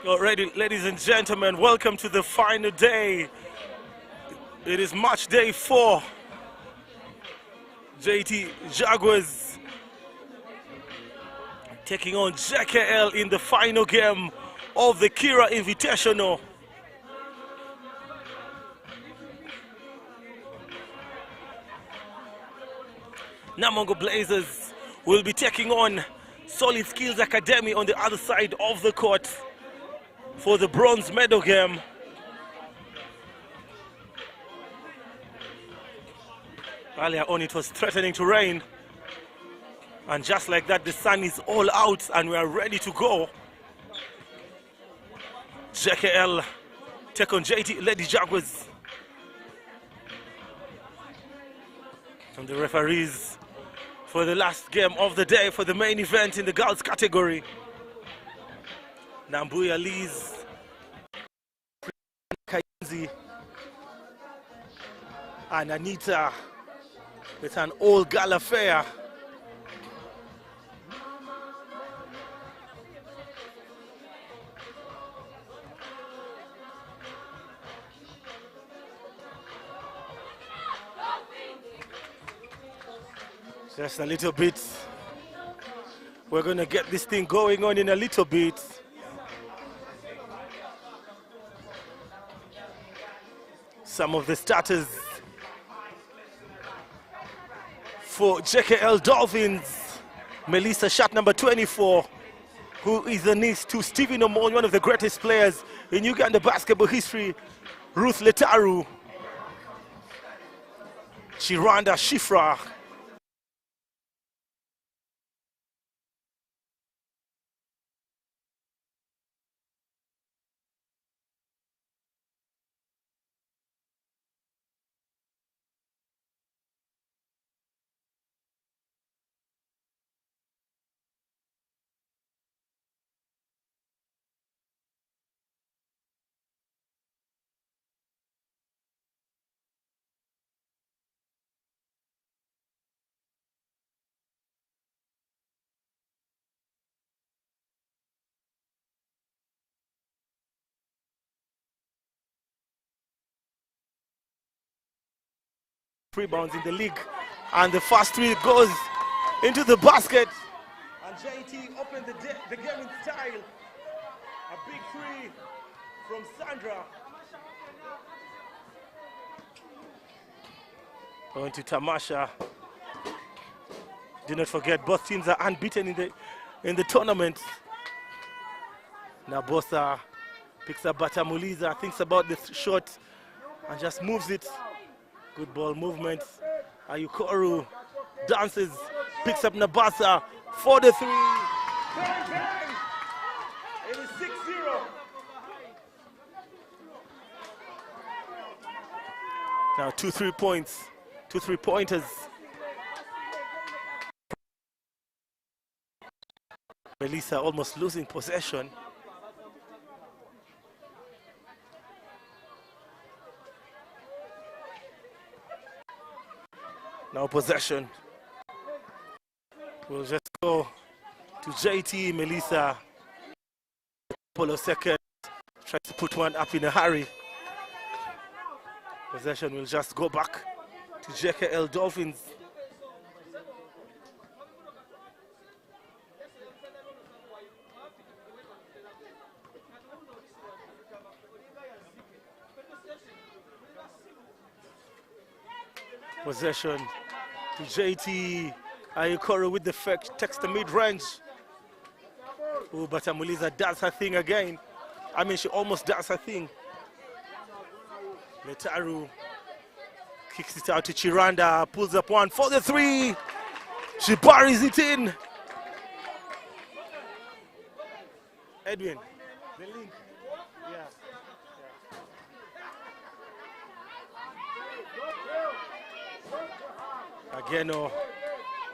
Already, ladies and gentlemen, welcome to the final day. It is match day 4. Jaguars taking on JKL in the final game of the KIIRA Invitational. Namongo Blazers will be taking on Solid Skills Academy on the other side of the court for the bronze medal game. Earlier on it was threatening to rain, and just like that the sun is all out and we are ready to go. JKL take on Lady Jaguars. And the referees for the last game of the day for the main event in the girls category. Nambuya Lees, Kayenzi, and Anita with an all-girl affair. Just a little bit. We're going to get this thing going on in a little bit. Some of the starters for JKL Dolphins. Melissa, shot number 24, who is the niece to Stephen Omon, one of the greatest players in Uganda basketball history. Ruth Letaru. Chiranda Shifra. Rebounds in the league, and the first three goes into the basket, and JT opened the game in style. A big three from Sandra. Going to Tamasha. Do not forget, both teams are unbeaten in the tournament. Nabosa picks up Batamuliza, thinks about the shot and just moves it. Good ball movement. Ayukoru dances, picks up Nabasa for the three. Bang, bang. It is 6-0. Now 2 3-points, 2 3-pointers. Melissa almost losing possession. Now possession. We'll just go to JT. Melissa, a couple of seconds, try to put one up in a hurry. Possession will just go back to JKL Dolphins. Possession to JT. Ayukoro with the fake, takes the mid-range. Oh, but Amuliza does her thing again. I mean, she almost does her thing. Letaru kicks it out to Chiranda, pulls up one for the three. She buries it in. Edwin, the link. Yeah. Ageno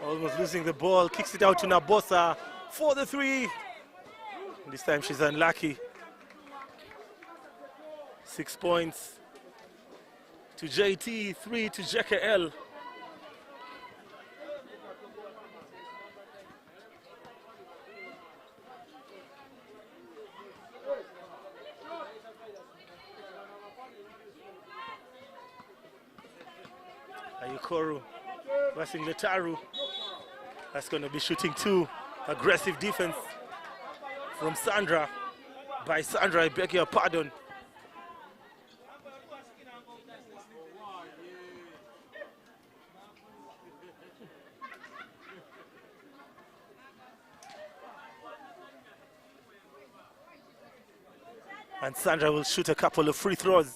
almost losing the ball, kicks it out to Nabosa for the three. This time she's unlucky. 6 points to JT, 3 to JKL. Yukoru versus Letaru. That's going to be shooting 2. Aggressive defense from Sandra. By Sandra, I beg your pardon. And Sandra will shoot a couple of free throws.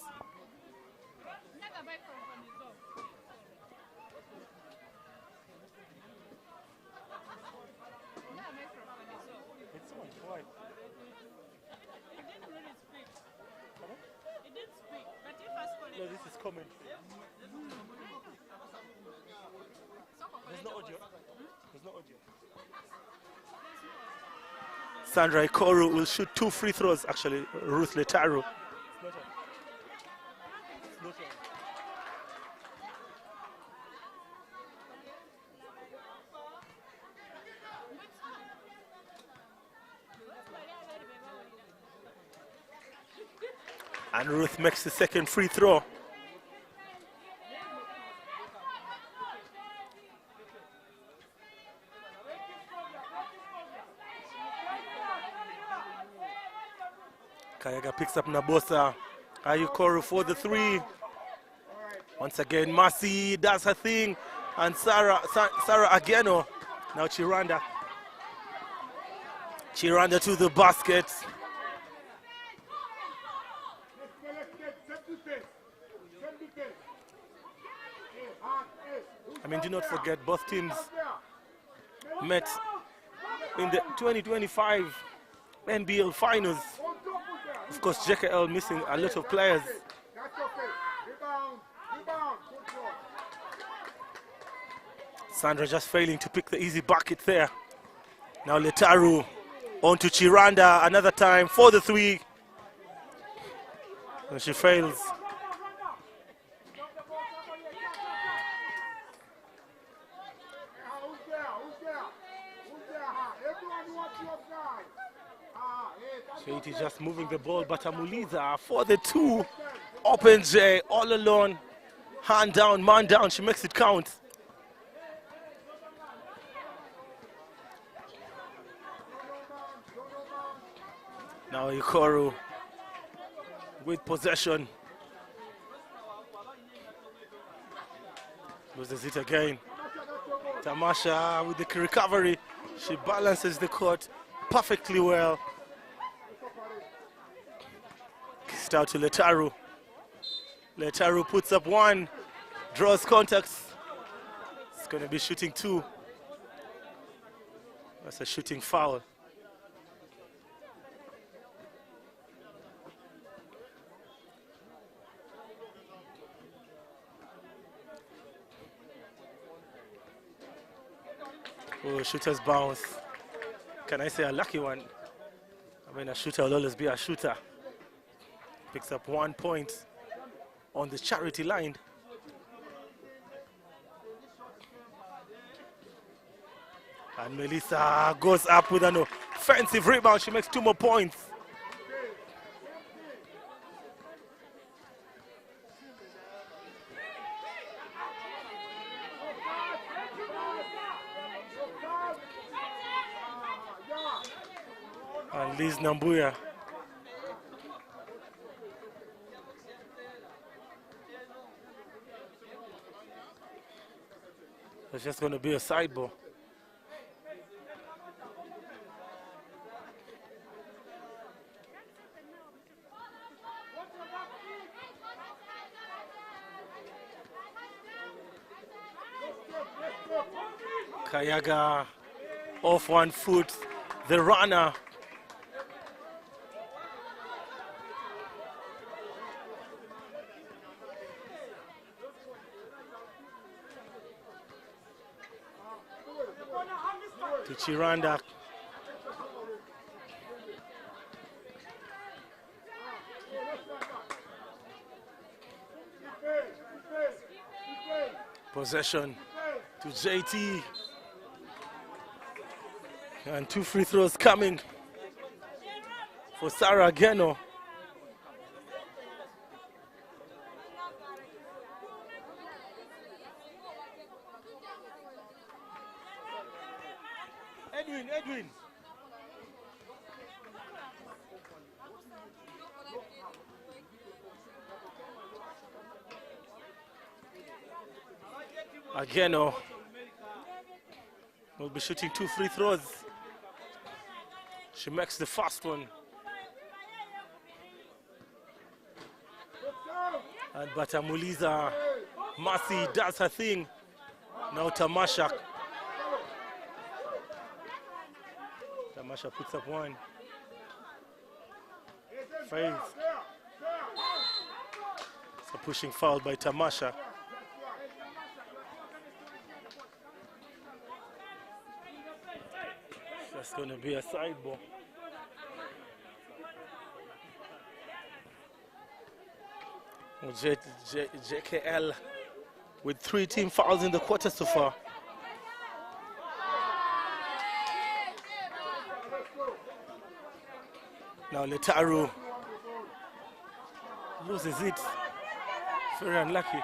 No, this is coming. There's no audio. There's no audio. Sandra Ikoru will shoot 2 free throws, actually, Ruth Letaru. And Ruth makes the second free throw. Kayaga picks up Nabosa. Ayukoru for the 3. Once again, Mercy does her thing. And Sarah Ageno. Now Chiranda. Chiranda to the basket. I mean, do not forget, both teams met in the 2025 NBL Finals. Of course, JKL missing a lot of players. Sandra just failing to pick the easy bucket there. Now Letaru on to Chiranda another time for the 3. And she fails. Katie just moving the ball, but Amuliza for the 2. Open J, all alone. Hand down, man down, she makes it count. Now Ikoru with possession. Loses it again. Tamasha with the recovery. She balances the court perfectly well. Kissed out to Letaru. Letaru puts up 1, draws contacts. It's going to be shooting 2. That's a shooting foul. Oh, shooter's bounce. Can I say a lucky one? I mean, a shooter will always be a shooter. Picks up 1 point on the charity line. And Melissa goes up with an offensive rebound. She makes 2 more points. And Liz Nambuya. It's just going to be a side ball. Kayaga off 1 foot, the runner. To Chiranda. Possession to JT. And 2 free throws coming for Sarah Ageno. Edwin. Ageno will be shooting 2 free throws. She makes the first one. And Batamuliza Mercy does her thing. Now Tamasha. Tamasha puts up one. Fails. It's a pushing foul by Tamasha. That's going to be a side ball. Well, JKL with 3 team fouls in the quarter so far. Now Letaru loses it. Very unlucky.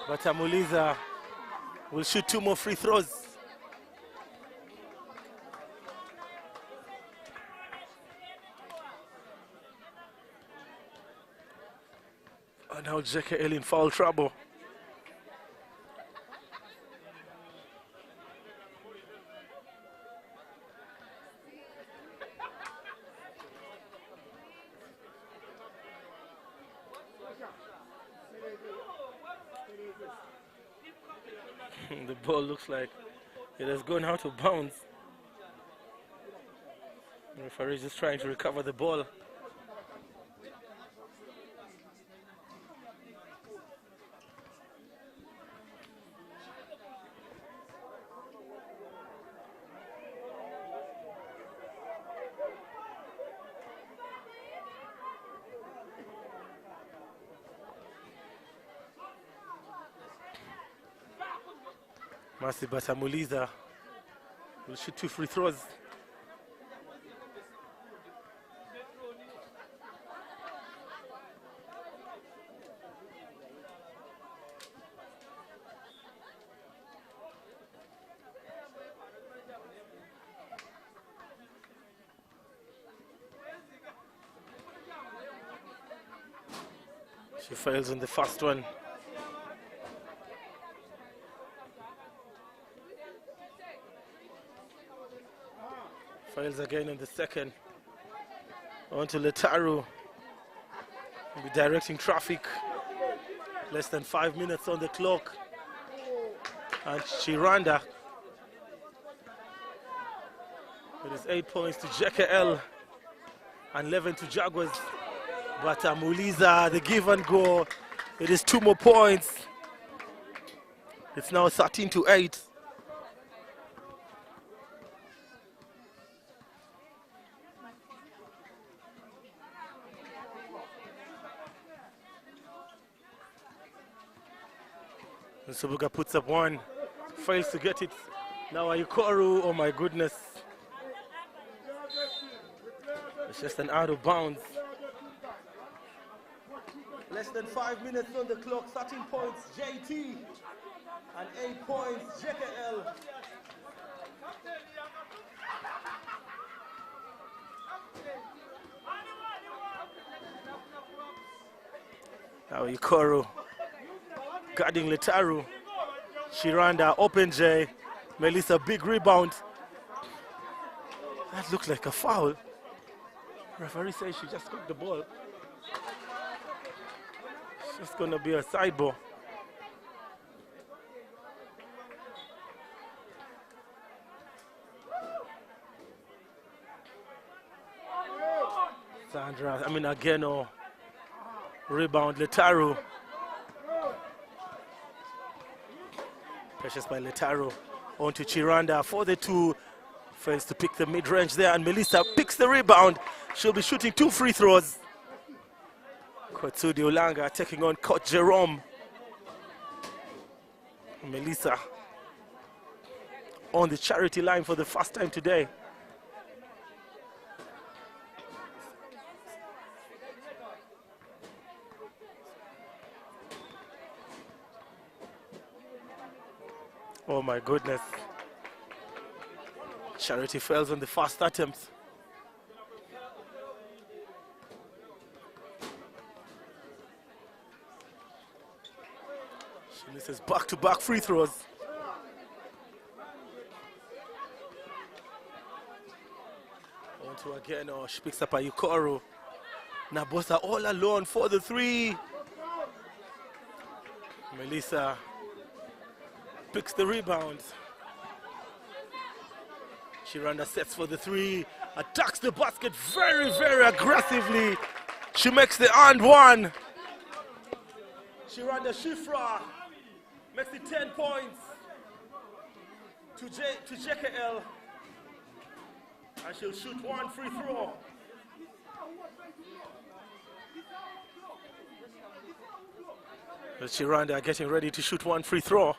But Amuliza will shoot 2 more free throws. And now JKL in foul trouble. The ball looks like it has gone out of bounds. The referee is just trying to recover the ball. Mercy Batamuliza will shoot 2 free throws. She fails on the first one. Fails again on the second. On to Letaru. We'll be directing traffic. Less than 5 minutes on the clock. And Chiranda. It is 8 points to JKL and 11 to Jaguars. But Amuliza, the give and go. It is 2 more points. It's now 13-8. And Subuga puts up one, fails to get it. Now Ayukoru, oh my goodness. It's just an out of bounds. Less than 5 minutes on the clock, 13 points JT and 8 points JKL. Now Ayukoru. Guarding Letaru. Chiranda, open J. Melissa, big rebound. That looked like a foul. Referee says she just got the ball. It's just going to be a side ball. Ageno. Rebound, Letaru. Precious by Letaru. On to Chiranda for the 2. Fails to pick the mid-range there, and Melissa picks the rebound. She'll be shooting 2 free throws. Kotsudi Olanga taking on Coach Jerome. Melissa on the charity line for the first time today. Oh my goodness. Charity fails on the first attempt. She misses back-to-back free throws. On to again, oh, she picks up a Yukoro. Nabosa all alone for the three. Melissa picks the rebound. Shiranda sets for the three, attacks the basket very, very aggressively. She makes the and one. Shiranda Shifra makes it 10 points to JKL. And she'll shoot one free throw. But Shiranda getting ready to shoot one free throw.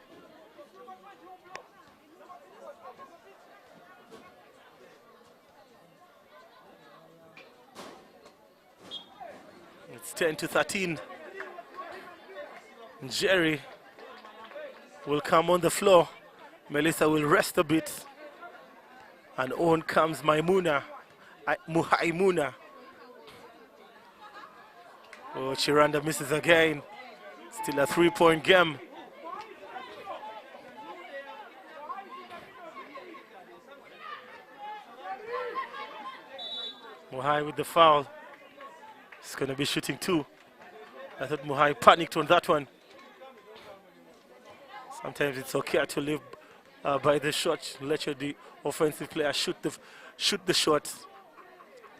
It's 10-13. Jerry will come on the floor. Melissa will rest a bit. And on comes Muhaimuna. Oh, Shiranda misses again. Still a three-point game. Muhai with the foul. He's going to be shooting two. I thought Muhai panicked on that one. Sometimes it's okay to live by the shot. Let the offensive player shoot the shot.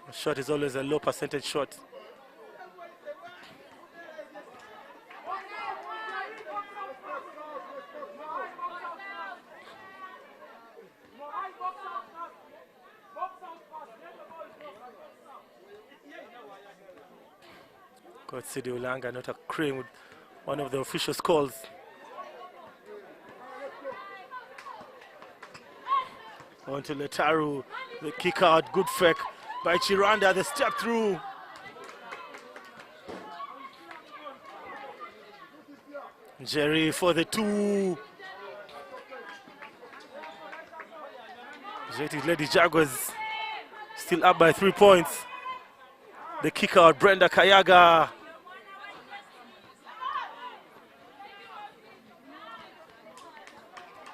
The shot is always a low percentage shot. Got Sidi Ulanga not agreeing with one of the officials' calls. On to Letaru, the kick out, good fake by Chiranda, the step through. Jerry for the two. Lady Jaguars still up by 3 points. The kick out, Brenda Kayaga.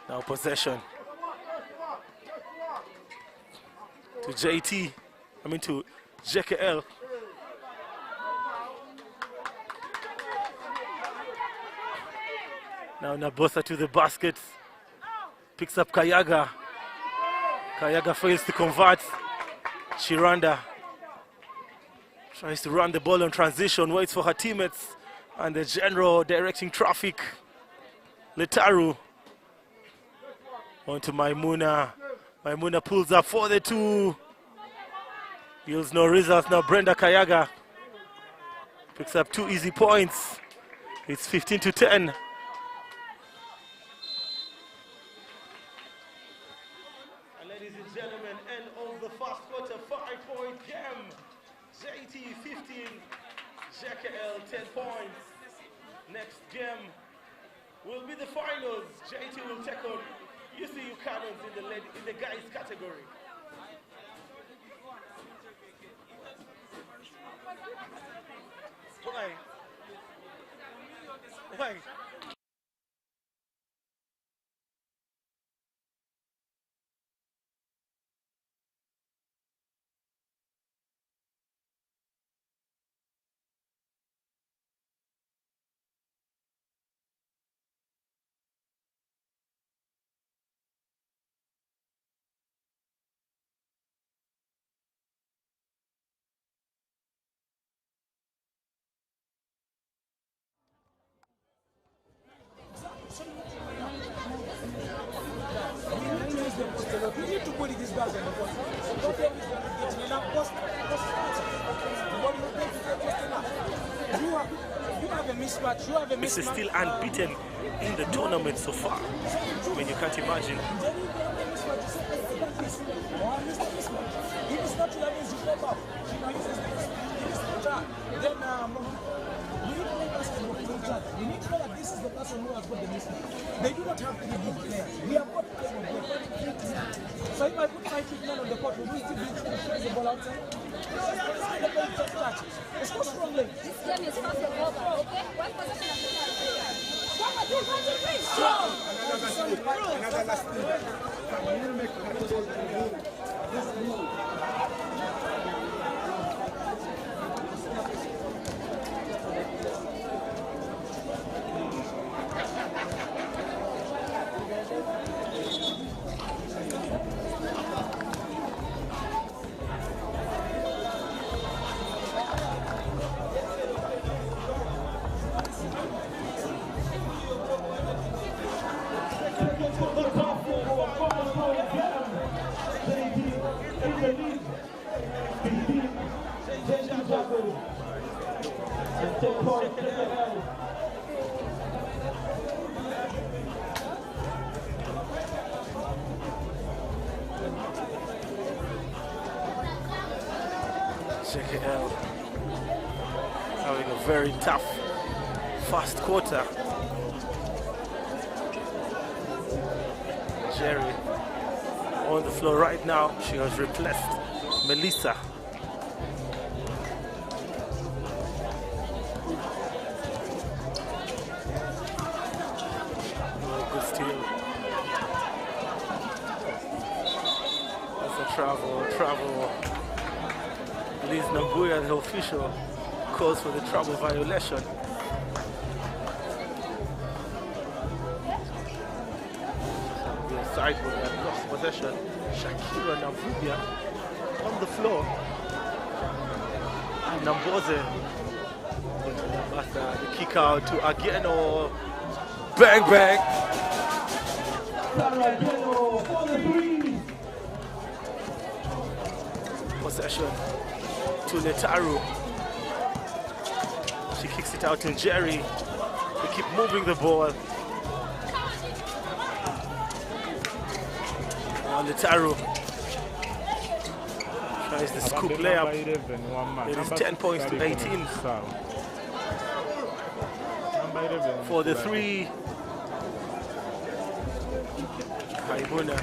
Now possession to to JKL. Now Nabosa to the basket, picks up Kayaga. Kayaga fails to convert. Shiranda tries to run the ball on transition, waits for her teammates, and the general directing traffic. Letaru. On to Maimuna. Maimuna pulls up for the two. Yields no results now. Brenda Kayaga picks up 2 easy points. It's 15-10. And ladies and gentlemen, end of the first quarter, 5-point game. JT 15, JKL 10 points. Next game will be the finals. JT will take on UCU Cannons in the guys category. Why? We need to put these guys on the board. The problem is that it's enough. You have a mismatch. You have a mismatch. This is still unbeaten in the tournament so far. I mean, you can't imagine. If it's not that means you step up. Then we need to know that this is the person who has got the mismatch. They do not have to be good players. We have got players. So if I put 5 big men on the court, will we still be showing the ball outside? Just touch. Let's go strongly. This game is fast and over, okay? One possession at a time. Another last thing. JKL having a very tough first quarter. Jerry on the floor right now. She has replaced Melissa. Oh, good steal. That's a travel. Liz Nambuya, the official, calls for the travel violation. The sideboard that lost possession. KIIRA Nambuya on the floor. And Namboze the kick out to Ageno. Bang bang. Possession to Letaru. She kicks it out in Jerry. They keep moving the ball. Letaru tries the scoop layup. It is 10 points to 18 for the three. Haibuna,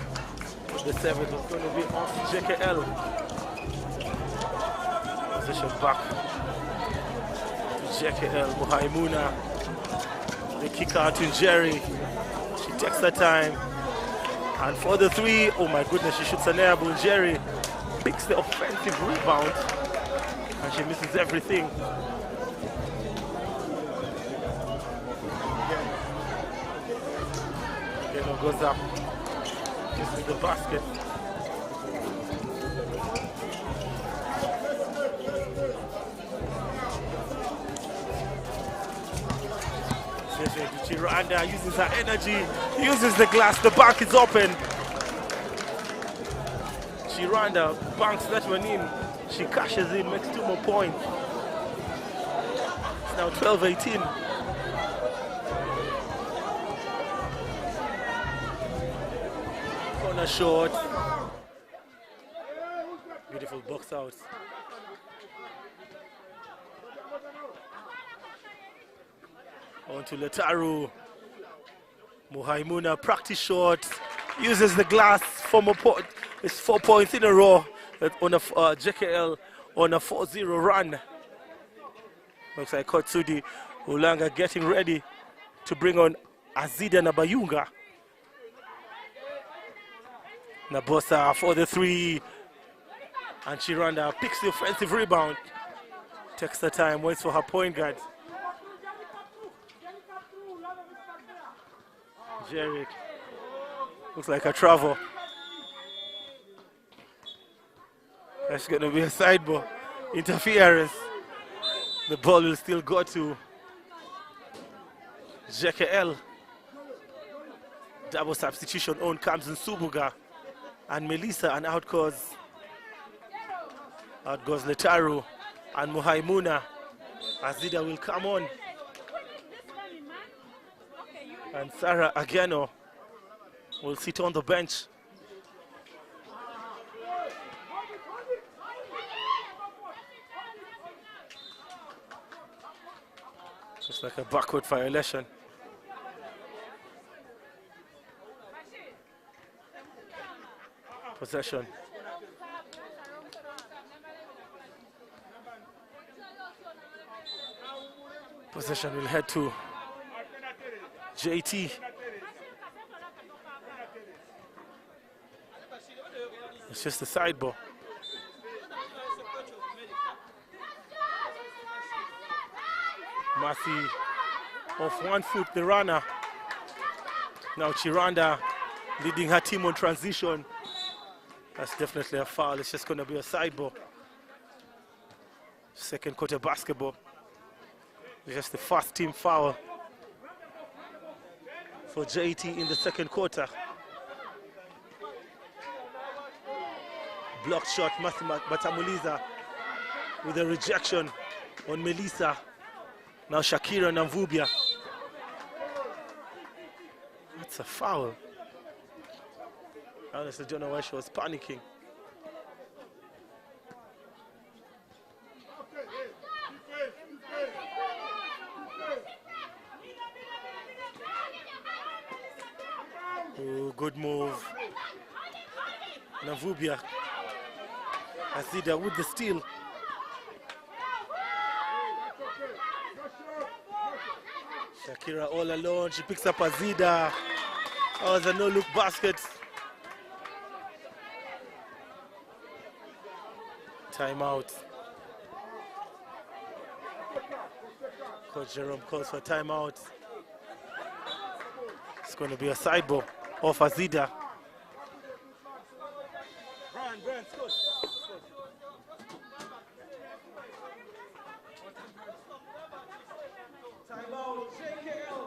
the 7th, is going to be off JKL. Position back to JKL. Muhaimuna, the kick out to Jerry. She takes her time. And for the 3, oh my goodness, she shoots an air ball. Jerry picks the offensive rebound and she misses everything. Again, goes up, misses the basket. Chiranda uses her energy, uses the glass, the bank is open. Chiranda banks that one in, she cashes in, makes 2 more points. It's now 12-18. Corner short. Beautiful box out. On to Letaru. Muhaimuna, practice shot, uses the glass for more point. It's 4 points in a row on a JKL on a 4-0 run. Looks like Kotsudi Ulanga getting ready to bring on Azida Nabayunga. Nabosa for the 3, and Chiranda picks the offensive rebound. Takes the time, waits for her point guard. Jerry looks like a travel. That's going to be a side ball. Interference. The ball will still go to JKL. Double substitution on comes in Subuga and Melissa, and out goes Letaru and Muhaimuna. Azida will come on. And Sarah Ageno will sit on the bench. Just like a backward violation. Possession. Possession will head to JT. It's just a side ball. Massey off 1 foot, the runner. Now Chiranda leading her team on transition. That's definitely a foul. It's just going to be a side ball. Second quarter basketball. It's just the first team foul for JT in the second quarter. Blocked shot, Batamuliza with a rejection on Melissa. Now Shakira Namvubia. That's a foul. I honestly don't know why she was panicking. Oh, good move. Namvubia. Azida with the steal. Shakira all alone. She picks up Azida. Oh, it's a no-look basket. Timeout. Coach Jerome calls for timeout. It's going to be a side ball off Azida. Timeout, JKL,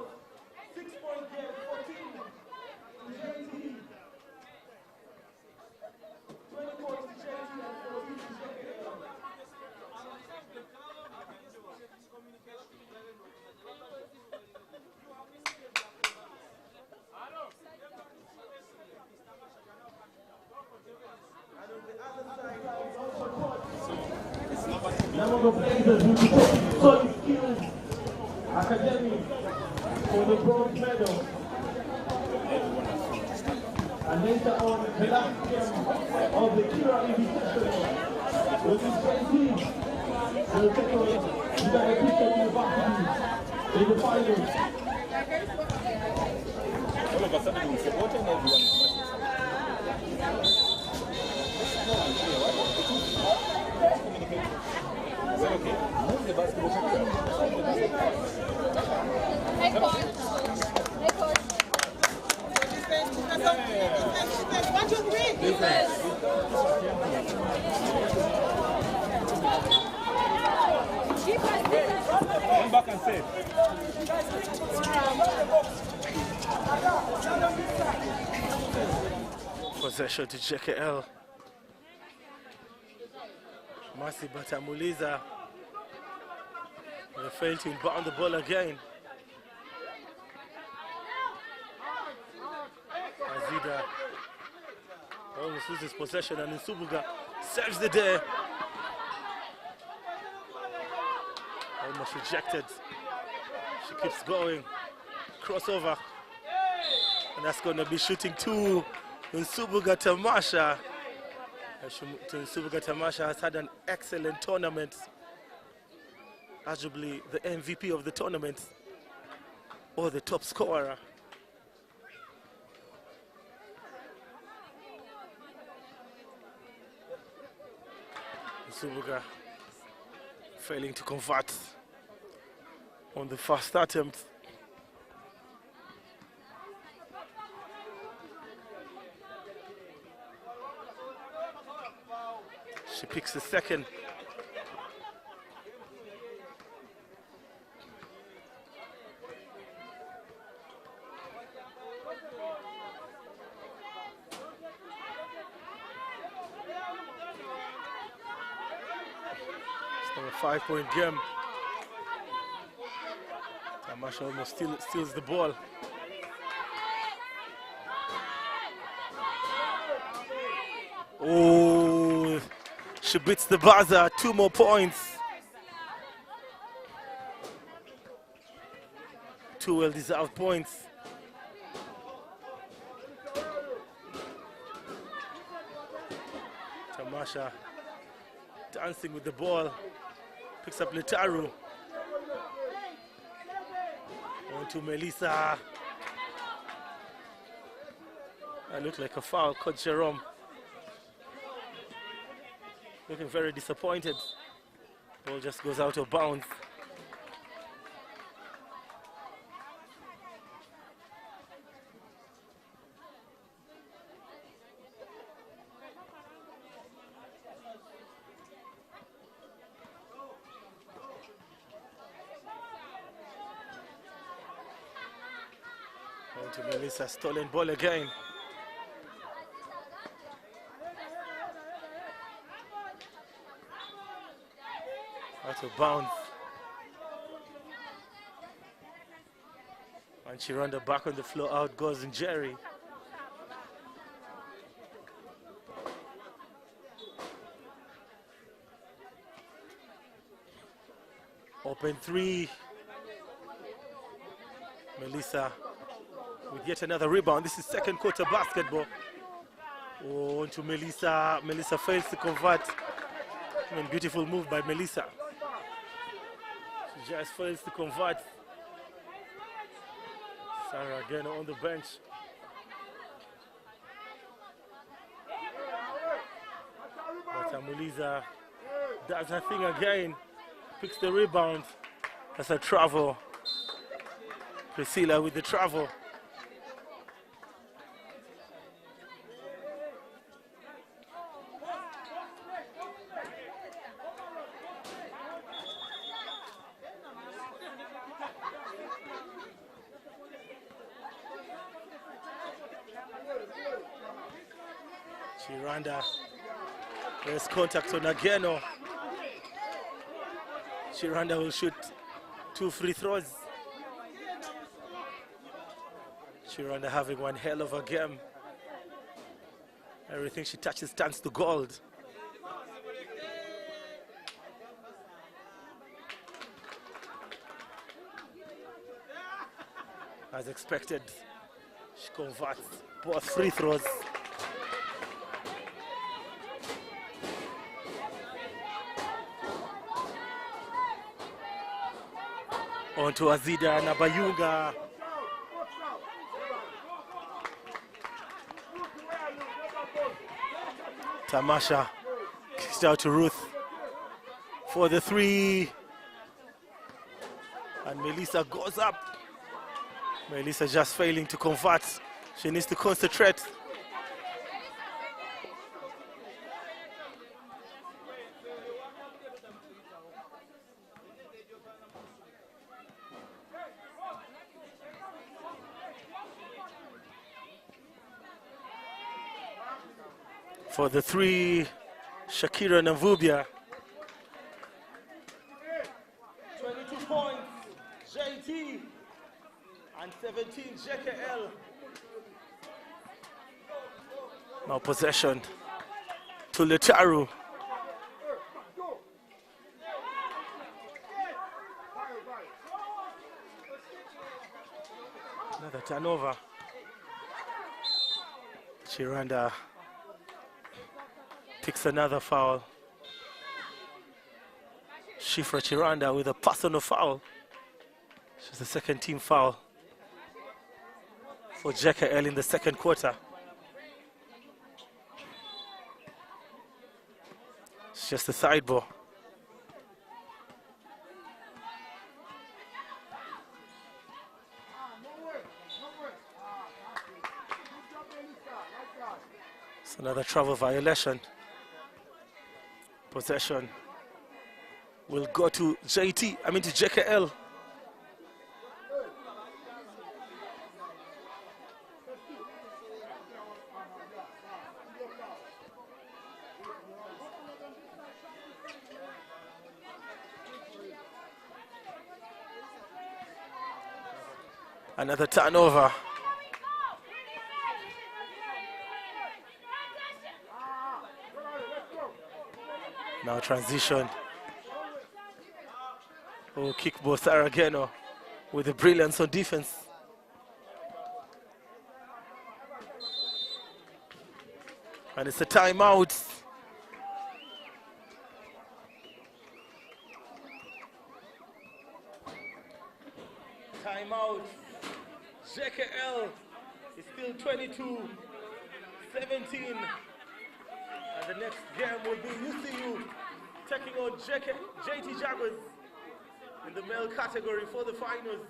6-point game, 14. JT. 20 points to JT and 14 to JKL. Number of players who perform solid skills, academy for the bronze medal. And later on, the last game of the KIIRA Invitational, which is 20, will take on the Christian University in the finals. All of a sudden, we support and everyone is Is that okay? Move the basketball. Hey, coach. Hey, coach. One, two, three. Defense. Come back and save. Possession to JKL. Masi Batamuliza. They failed to inbound the ball again. Azida almost loses possession and Nsubuga saves the day. Almost rejected. She keeps going. Crossover. And that's going to be shooting two. Nsubuga Tamasha. Nsubuga Tamasha has had an excellent tournament. Arguably the MVP of the tournament or the top scorer. Nsubuga failing to convert on the first attempt. She picks the second. It's a 5-point game. Tamasha almost steals the ball. Oh, she beats the buzzer. 2 more points. 2 well-deserved points. Tamasha dancing with the ball. Picks up Letaru. On to Melissa. That looked like a foul. Coach Jerome looking very disappointed. Ball just goes out of bounds. On to Melissa, stolen ball again. Out of bounds. And Chiranda back on the floor, out goes in Jerry. Open three. Melissa with yet another rebound. This is second quarter basketball. On to Melissa. Melissa fails to convert. I mean, beautiful move by Melissa. She just fails to convert. Sarah again on the bench. But Melissa does her thing again. Picks the rebound. That's a travel. Priscilla with the travel. Chiranda, there's contact on Ageno. Chiranda will shoot 2 free throws. Chiranda having one hell of a game. Everything she touches turns to gold. As expected, she converts both free throws. On to Azida Nabayunga. Tamasha kicks out to Ruth for the three. And Melissa goes up. Melissa just failing to convert. She needs to concentrate. For the three, Shakira Navubia. 22 points, JT, and 17, JKL. Now possession to Letaru. Another turnover. Chiranda picks another foul. Shifra Chiranda with a personal foul. She's the second team foul for JKL in the second quarter. It's just a side ball. It's another travel violation. Possession will go to JKL. Another turnover. Now transition. Oh, kickball Sarageno with the brilliance on defense. And it's a timeout. JKL is still 22-17. And the next game will be UCU taking on JT Jaguars in the male category for the finals.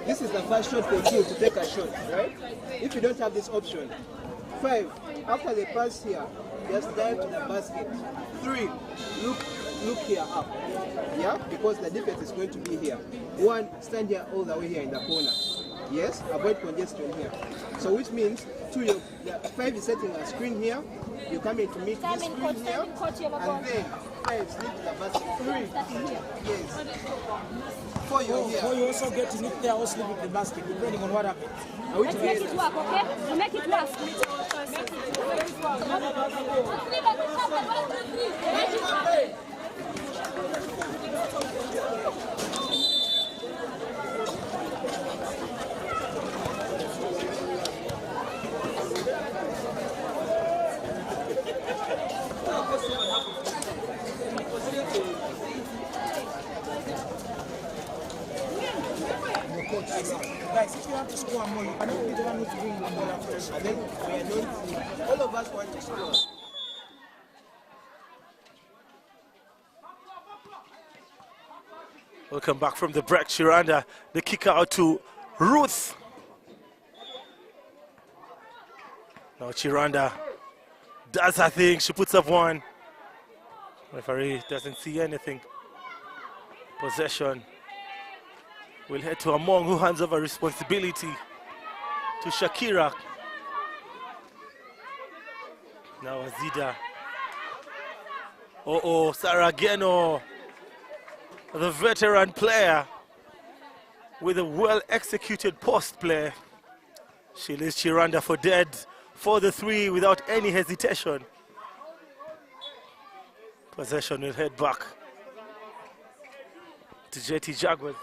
This is the first shot for you to take a shot, right? If you don't have this option. 5, after the pass here, just dive to the basket. 3, look here up. Yeah, because the defense is going to be here. 1, stand here all the way here in the corner. Yes, avoid congestion here. So which means 2, 5 is setting a screen here. You come in to meet this screen here, and then 5 slip to the basket. 3, yes. 4, you're here. 4, you also get to look there or slip with the basket, depending on what happens. Let's make it work, okay? You make it work. Guys, if you have to score more, you cannot be the one who's bringing the ball after. And then we are not, all of us want to score. Welcome back from the break. Shiranda, the kicker out to Ruth. Now Shiranda does her thing. She puts up one. Referee doesn't see anything. Possession. We'll head to Among, who hands over responsibility to Shakira. Now Azida. Sarageno, the veteran player with a well-executed post play. She leaves Shiranda for dead for the 3 without any hesitation. Possession will head back to JT Jaguars.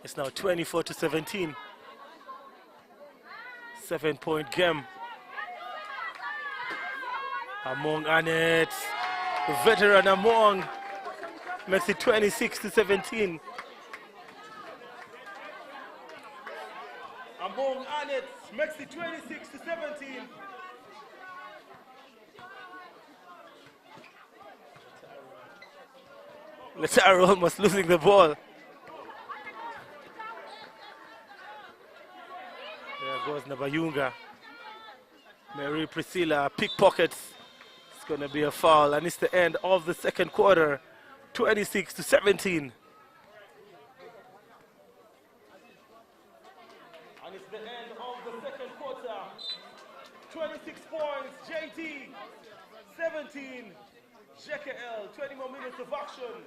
It's now 24-17. 7-point game. Among Annette, the veteran Among, makes it 26-17. Among Annette makes it 26-17. Letaro almost losing the ball. There goes Nabayunga. Mary Priscilla pickpockets. It's going to be a foul, and it's the end of the second quarter. 26-17. And it's the end of the second quarter. 26 points, JT. 17, JKL. 20 more minutes of action.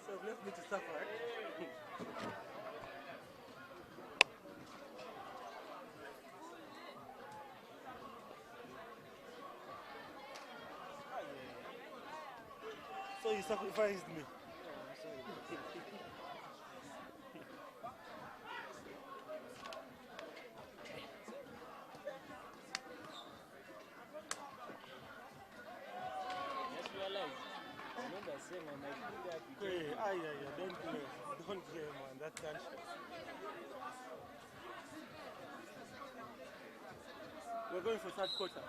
So you've left me to suffer. So you sacrificed me. Just realize. Remember saying I might do that. Hey, don't play, man. That's conscious. We're going for third quarter.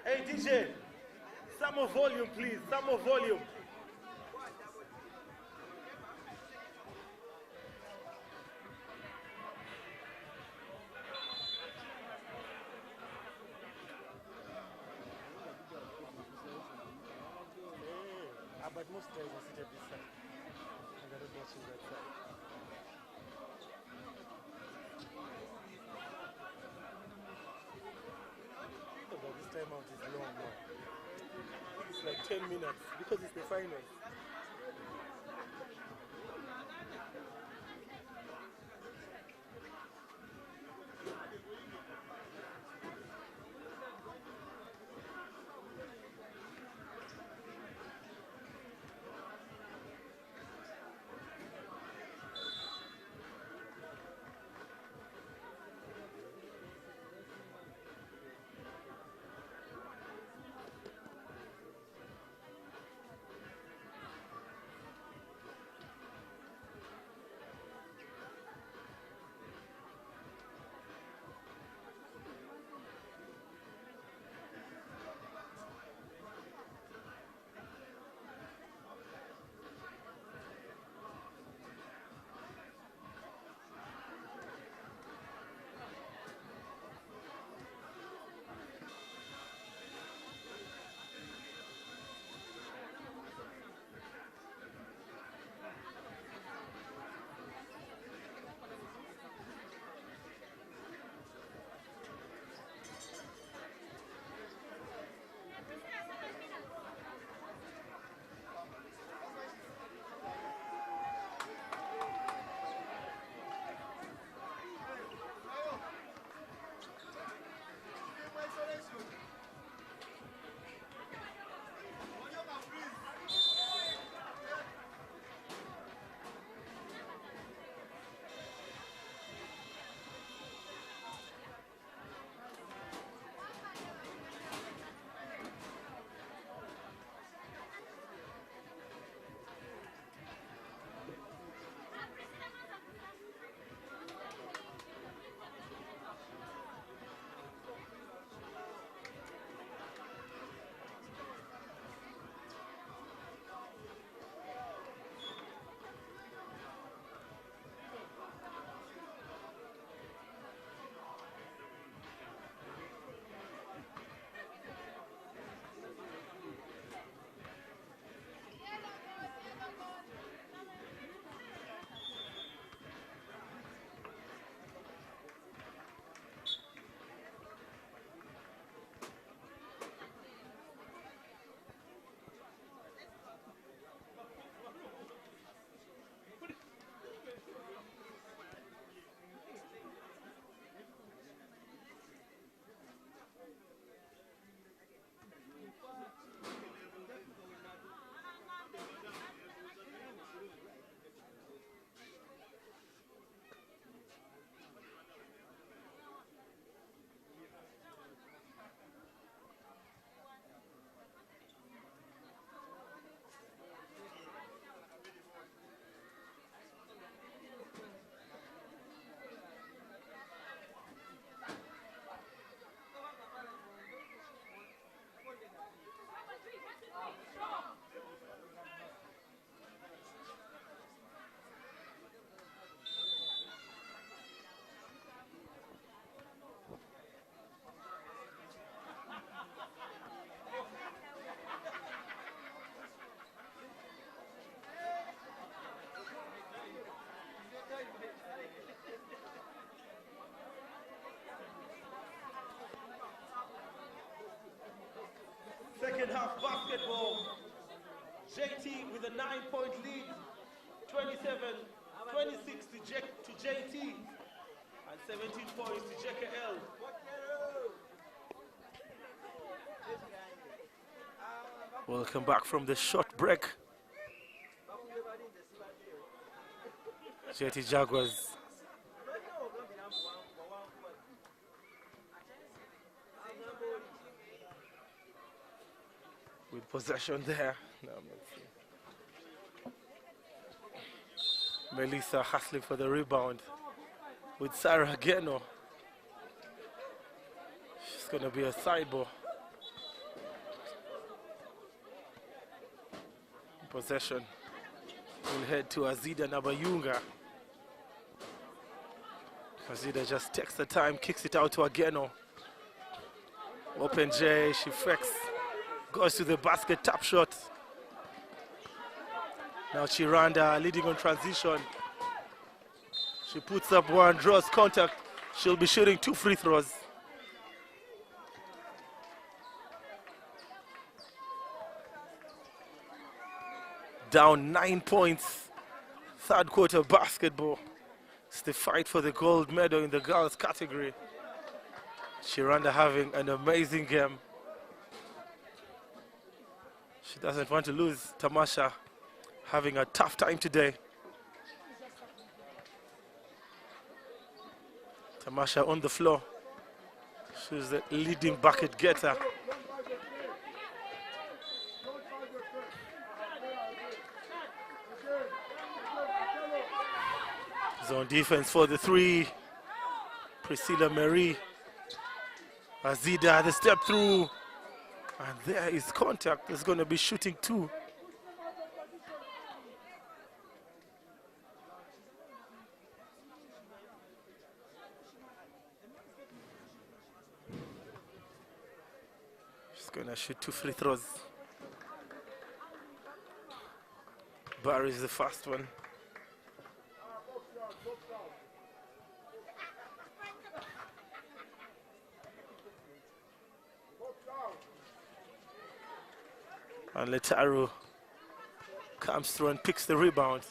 Hey DJ, some more volume please, some more volume. But most guys are seated this side. And they're not watching that side. Oh, but this time out is long now. It's like 10 minutes because it's the finals. half basketball. JT with a 9-point lead, 27-26 to JT, and 17 points to JKL. Welcome back from the short break. JT Jaguars. With possession there. No, I'm not sure. Melissa hustling for the rebound with Sarah Geno. She's going to be a sideball. Possession will head to Azida Nabayunga. Azida just takes the time, kicks it out to Ageno. Open J, she fakes, goes to the basket, tap shot. Now Chiranda leading on transition. She puts up one, draws contact. She'll be shooting 2 free throws. Down 9 points, third quarter basketball. It's the fight for the gold medal in the girls category. Chiranda having an amazing game. She doesn't want to lose. Tamasha having a tough time today. Tamasha on the floor. She's the leading bucket getter. Zone defense for the 3. Priscilla Marie. Azida, the step through. And there is contact. There's going to be shooting 2. She's going to shoot 2 free throws. Barry is the first one. And Letaru comes through and picks the rebound.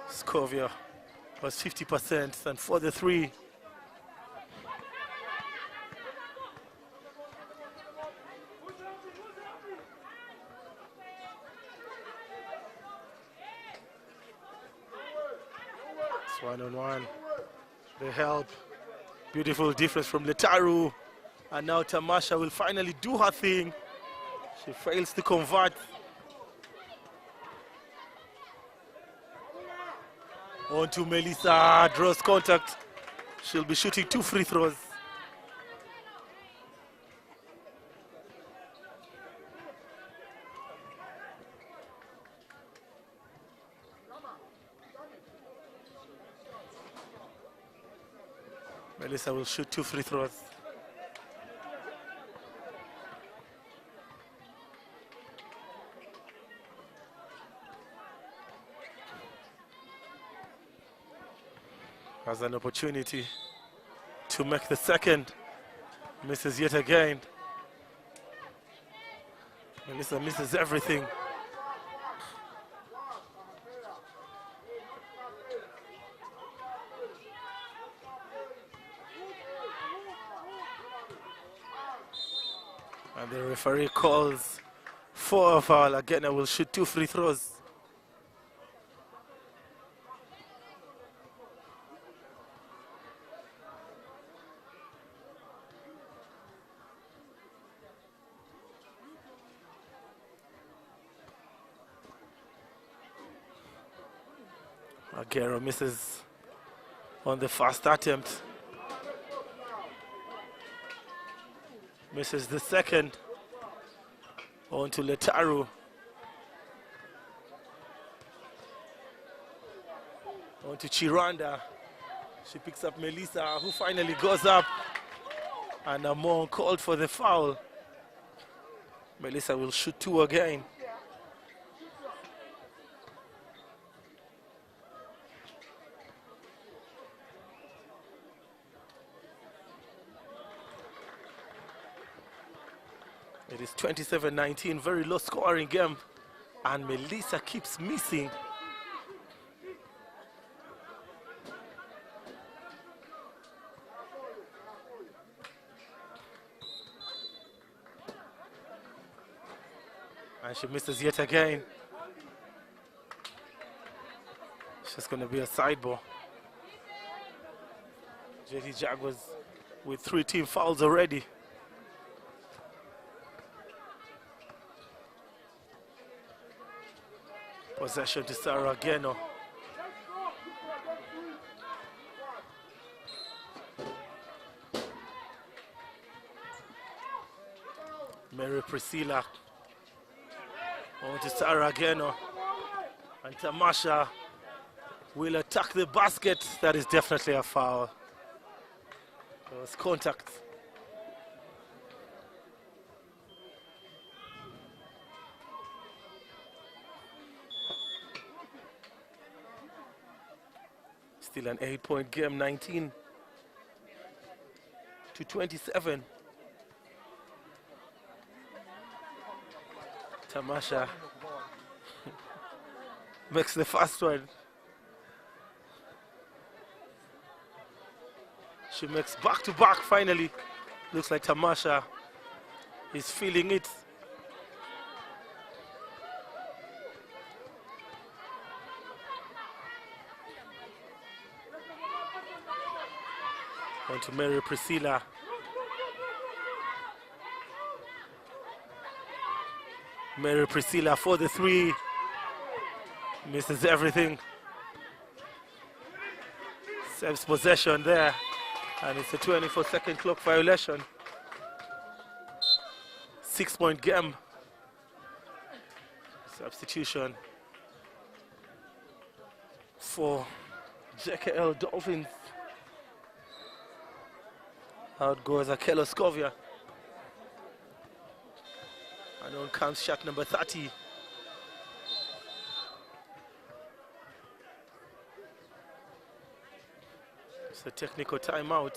Scovia was 50%, and for the 3. It's 1-on-1. The help. Beautiful difference from Letaru. And now Tamasha will finally do her thing. She fails to convert. On to Melissa, draws contact. She'll be shooting 2 free throws. Melissa will shoot 2 free throws. Has an opportunity to make the second. Misses yet again. Melissa misses everything. And the referee calls for a foul. Again, I will shoot 2 free throws. KIIRA misses on the first attempt. Misses the second. On to Letaru. On to Chiranda. She picks up Melissa, who finally goes up. And Amon called for the foul. Melissa will shoot 2 again. It is 27-19, very low scoring game, and Melissa keeps missing. And she misses yet again. It's just going to be a side ball. JT Jaguars with 3 team fouls already. Possession to Sarah Geno. Mary Priscilla. On to Sarah Geno. And Tamasha will attack the basket. That is definitely a foul. There was contact. Still an 8-point game, 19-27. Tamasha makes the first one. She makes back-to-back finally. Looks like Tamasha is feeling it. On to Mary Priscilla. Mary Priscilla for the 3. Misses everything. Saves possession there. And it's a 24-second clock violation. 6-point game. Substitution for JKL Dolphins. Out goes Akelo Scovia. And on comes shot number 30. It's a technical timeout.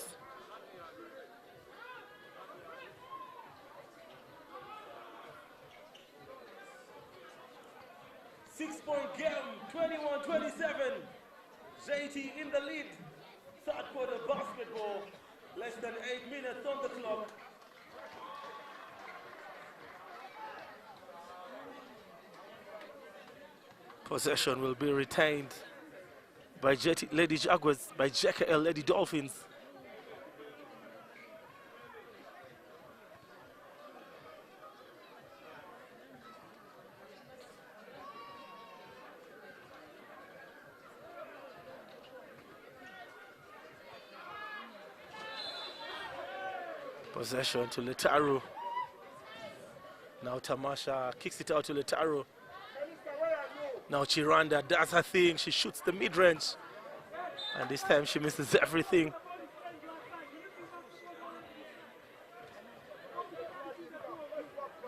Six-point game, 21-27. JT in the lead. Third quarter basketball. Less than 8 minutes on the clock. Possession will be retained by Lady Jaguars, by JKL Lady Dolphins. Possession to Letaru. Now Tamasha kicks it out to Letaru. Now Chiranda does her thing. She shoots the mid-range. And this time she misses everything.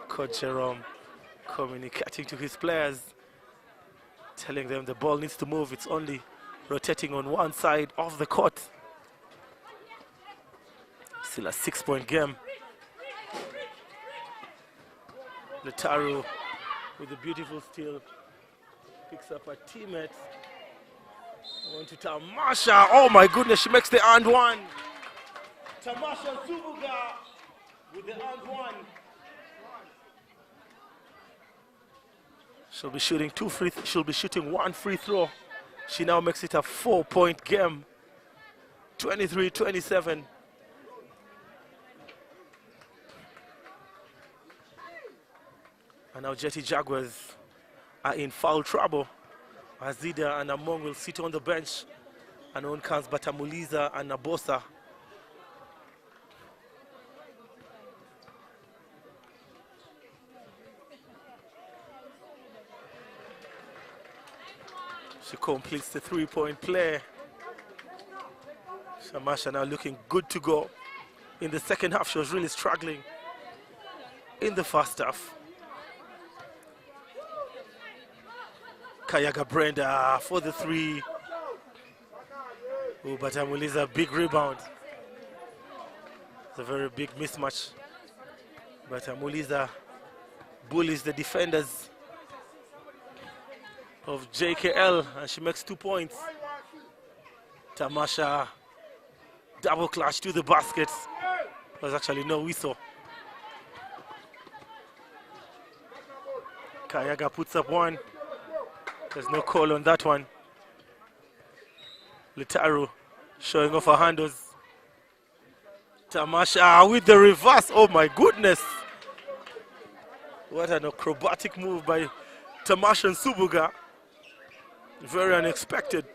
Coach Jerome communicating to his players, telling them the ball needs to move. It's only rotating on one side of the court. Still a 6-point game. Letaru with a beautiful steal. Picks up her teammate. On to Tamasha. Oh my goodness, she makes the and one. Tamasha Zubuga with the and one. She'll be shooting one free throw. She now makes it a 4-point game. 23-27. And now JT Jaguars are in foul trouble. Azida and Among will sit on the bench. And on comes Batamuliza and Nabosa. She completes the 3-point play. Tamasha now looking good to go. In the second half, she was really struggling in the first half. Kayaga Brenda for the 3. Oh, Batamuliza, big rebound. It's a very big mismatch But Muliza bullies the defenders of JKL and she makes 2 points. Tamasha double clutch to the basket. There's actually no whistle. KIIRA puts up one. There's no call on that one. Litaru showing off her handles. Tamasha with the reverse. Oh my goodness. What an acrobatic move by Tamasha Nsubuga. Very unexpected.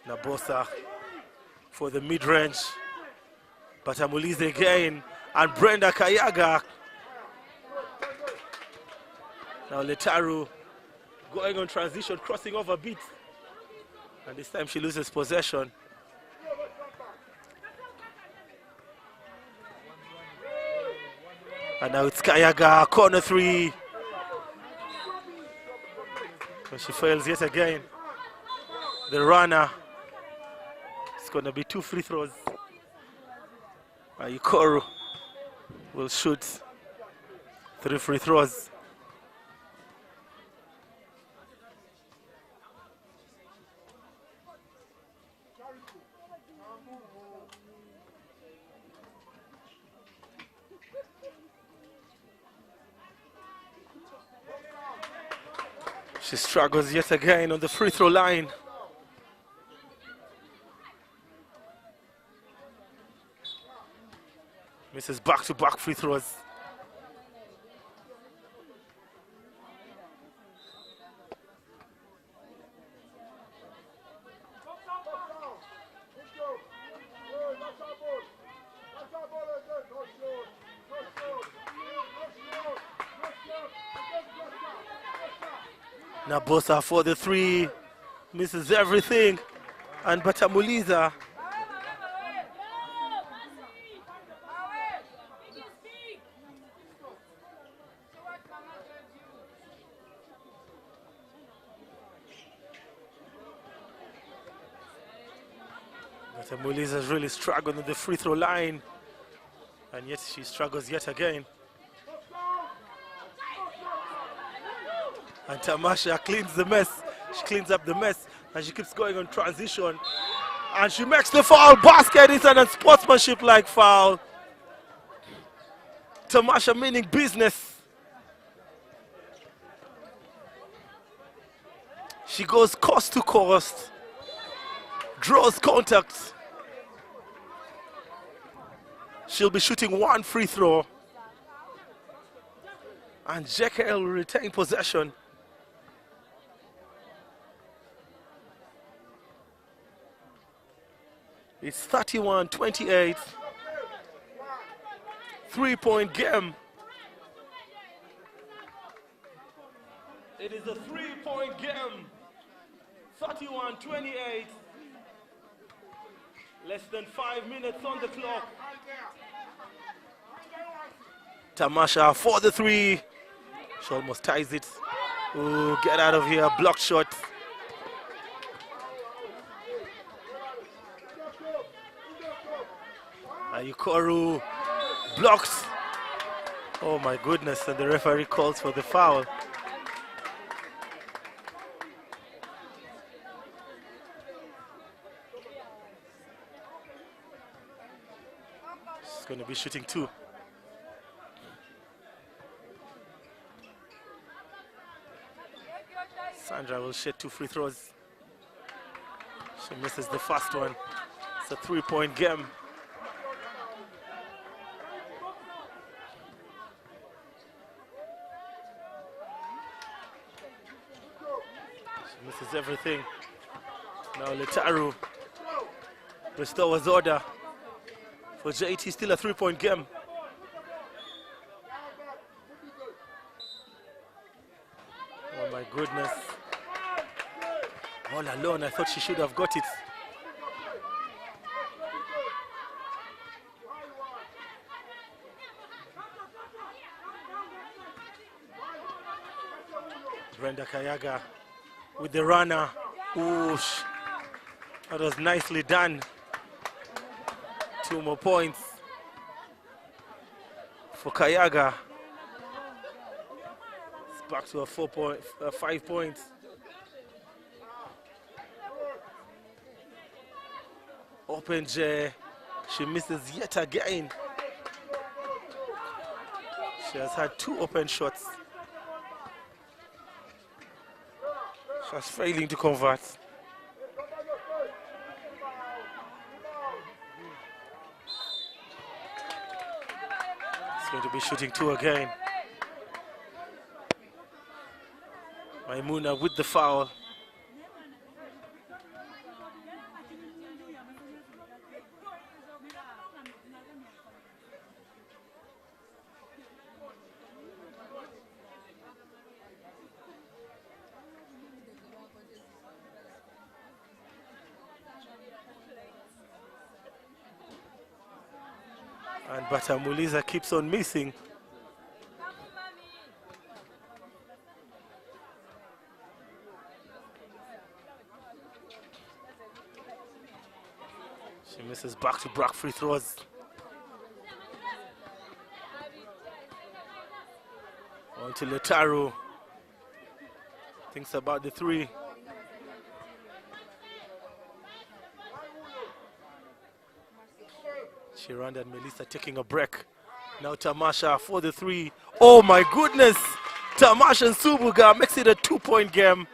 Nabosa for the mid-range. Batamulize again. And Brenda KIIRA. Now Letaru going on transition, crossing over beat. And this time she loses possession. And now it's KIIRA, corner three. But she fails yet again. The runner. It's going to be 2 free throws. Ikoru will shoot 3 free throws. She struggles yet again on the free throw line. Misses back-to-back free throws. Nabosa for the three, misses everything, and Batamuliza Batamuliza's really struggled on the free throw line, and yet she struggles yet again. And Tamasha cleans the mess. She cleans up the mess and she keeps going on transition. And she makes the foul basket. It's an unsportsmanship-like foul. Tamasha meaning business. She goes coast to coast. Draws contact. She'll be shooting 1 free throw. And JKL will retain possession. It's 31-28. 3-point game. It is a 3-point game. 31-28. Less than 5 minutes on the clock. Tamasha for the three. She almost ties it. Ooh, get out of here. Blocked shot. Ikoru blocks. Oh my goodness, and the referee calls for the foul. She's going to be shooting 2. Sandra will shoot 2 free throws. She misses the first one. It's a 3-point game. Misses everything. Now Letaru restores order. For JT, still a 3-point game. Oh my goodness. All alone, I thought she should have got it. Brenda KIIRA with the runner. Ooh, that was nicely done. 2 more points for KIIRA. It's back to a 5 points. Open J. She misses yet again. She has had 2 open shots. She's failing to convert. It's going to be shooting 2 again. Maimuna with the foul. And Batamuliza keeps on missing. She misses back-to-back free throws. On to Letaru. Thinks about the 3. Shiranda and Melissa taking a break. Now Tamasha for the 3. Oh my goodness! Tamasha and Subuga makes it a 2-point game.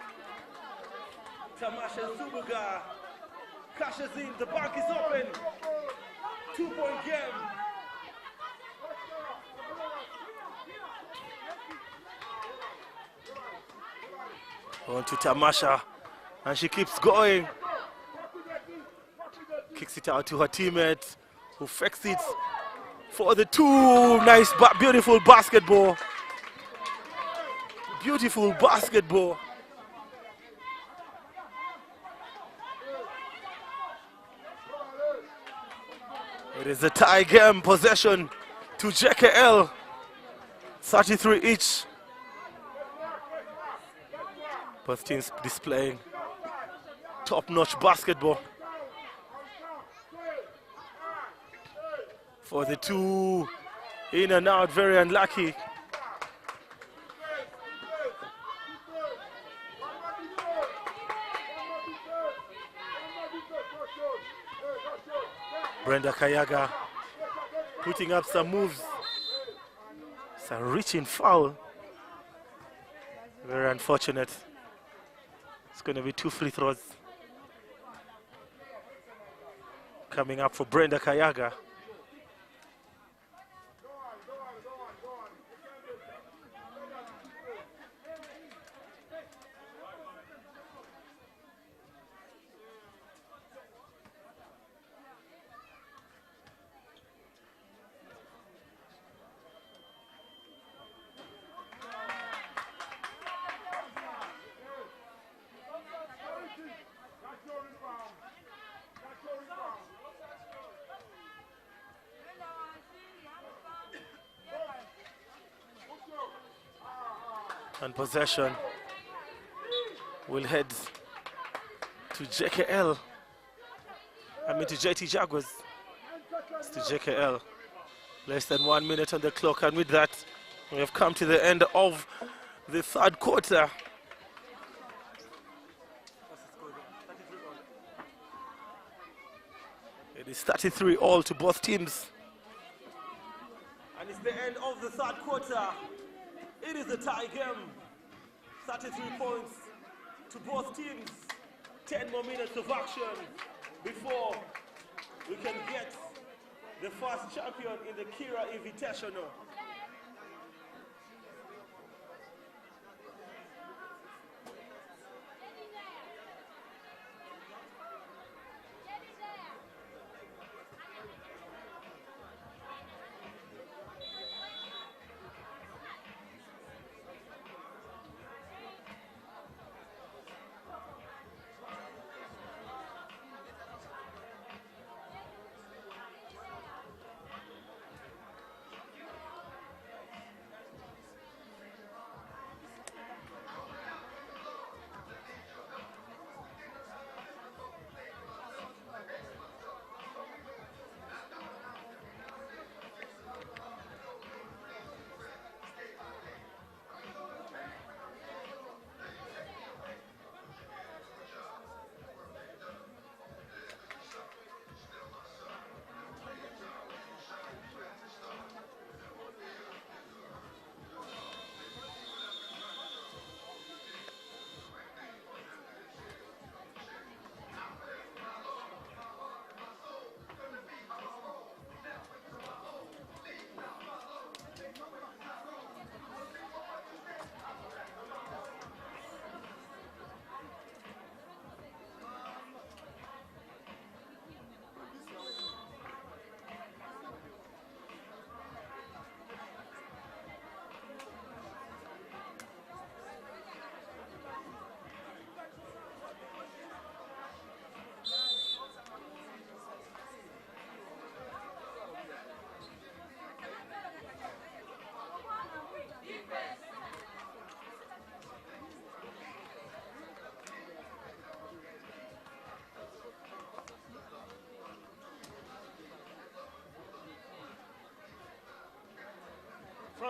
Tamasha and Subuga cashes in. The bank is open. 2-point game. On to Tamasha, and she keeps going. Kicks it out to her teammate, who fakes it for the 2. Nice, beautiful basketball. Beautiful basketball. It is a tie game, possession to JKL. 33 each. Both teams displaying top-notch basketball. For the 2, in and out, very unlucky. Brenda KIIRA putting up some moves. It's a reaching foul. Very unfortunate. It's going to be 2 free throws coming up for Brenda KIIRA. And possession will head to JKL. To JT Jaguars. It's to JKL. Less than 1 minute on the clock, and with that, we have come to the end of the 3rd quarter. It is 33 all to both teams. And it's the end of the 3rd quarter. It is a tie game. 33 points to both teams. 10 more minutes of action before we can get the first champion in the KIIRA Invitational.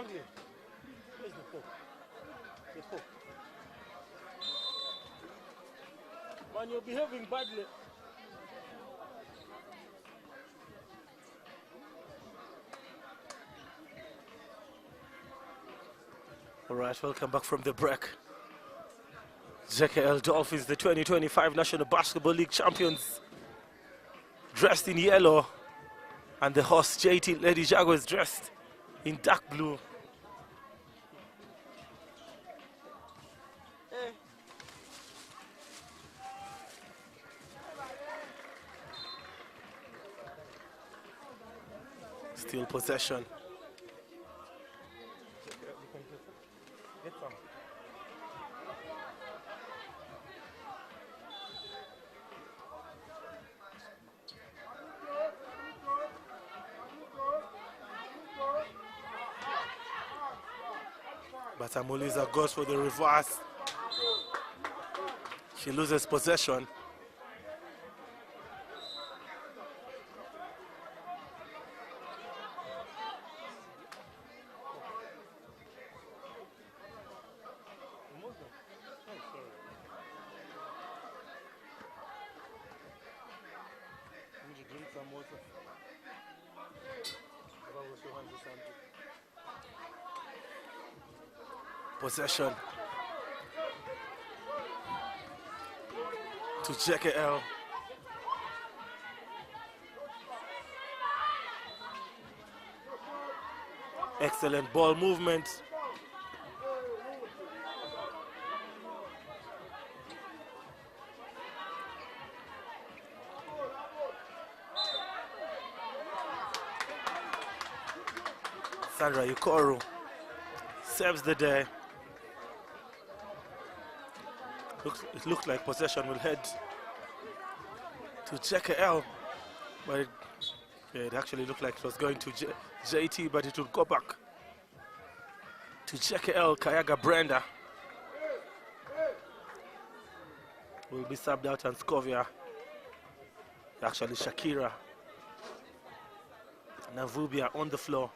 strongly. Where's the poke? The poke. Man, you're behaving badly. All right, welcome back from the break. JKL Dolphins, the 2025 National Basketball League champions, dressed in yellow, and the host JT Lady Jaguars dressed in dark blue. Still possession. But Amuliza goes for the reverse. She loses possession. Possession to JKL. Excellent ball movement. Sandra Yukoru saves the day. It looked like possession will head to JKL, but it actually looked like it was going to JT, but it will go back to JKL. Kayaga Brenda will be subbed out, and Scovia, actually Shakira Navubia on the floor.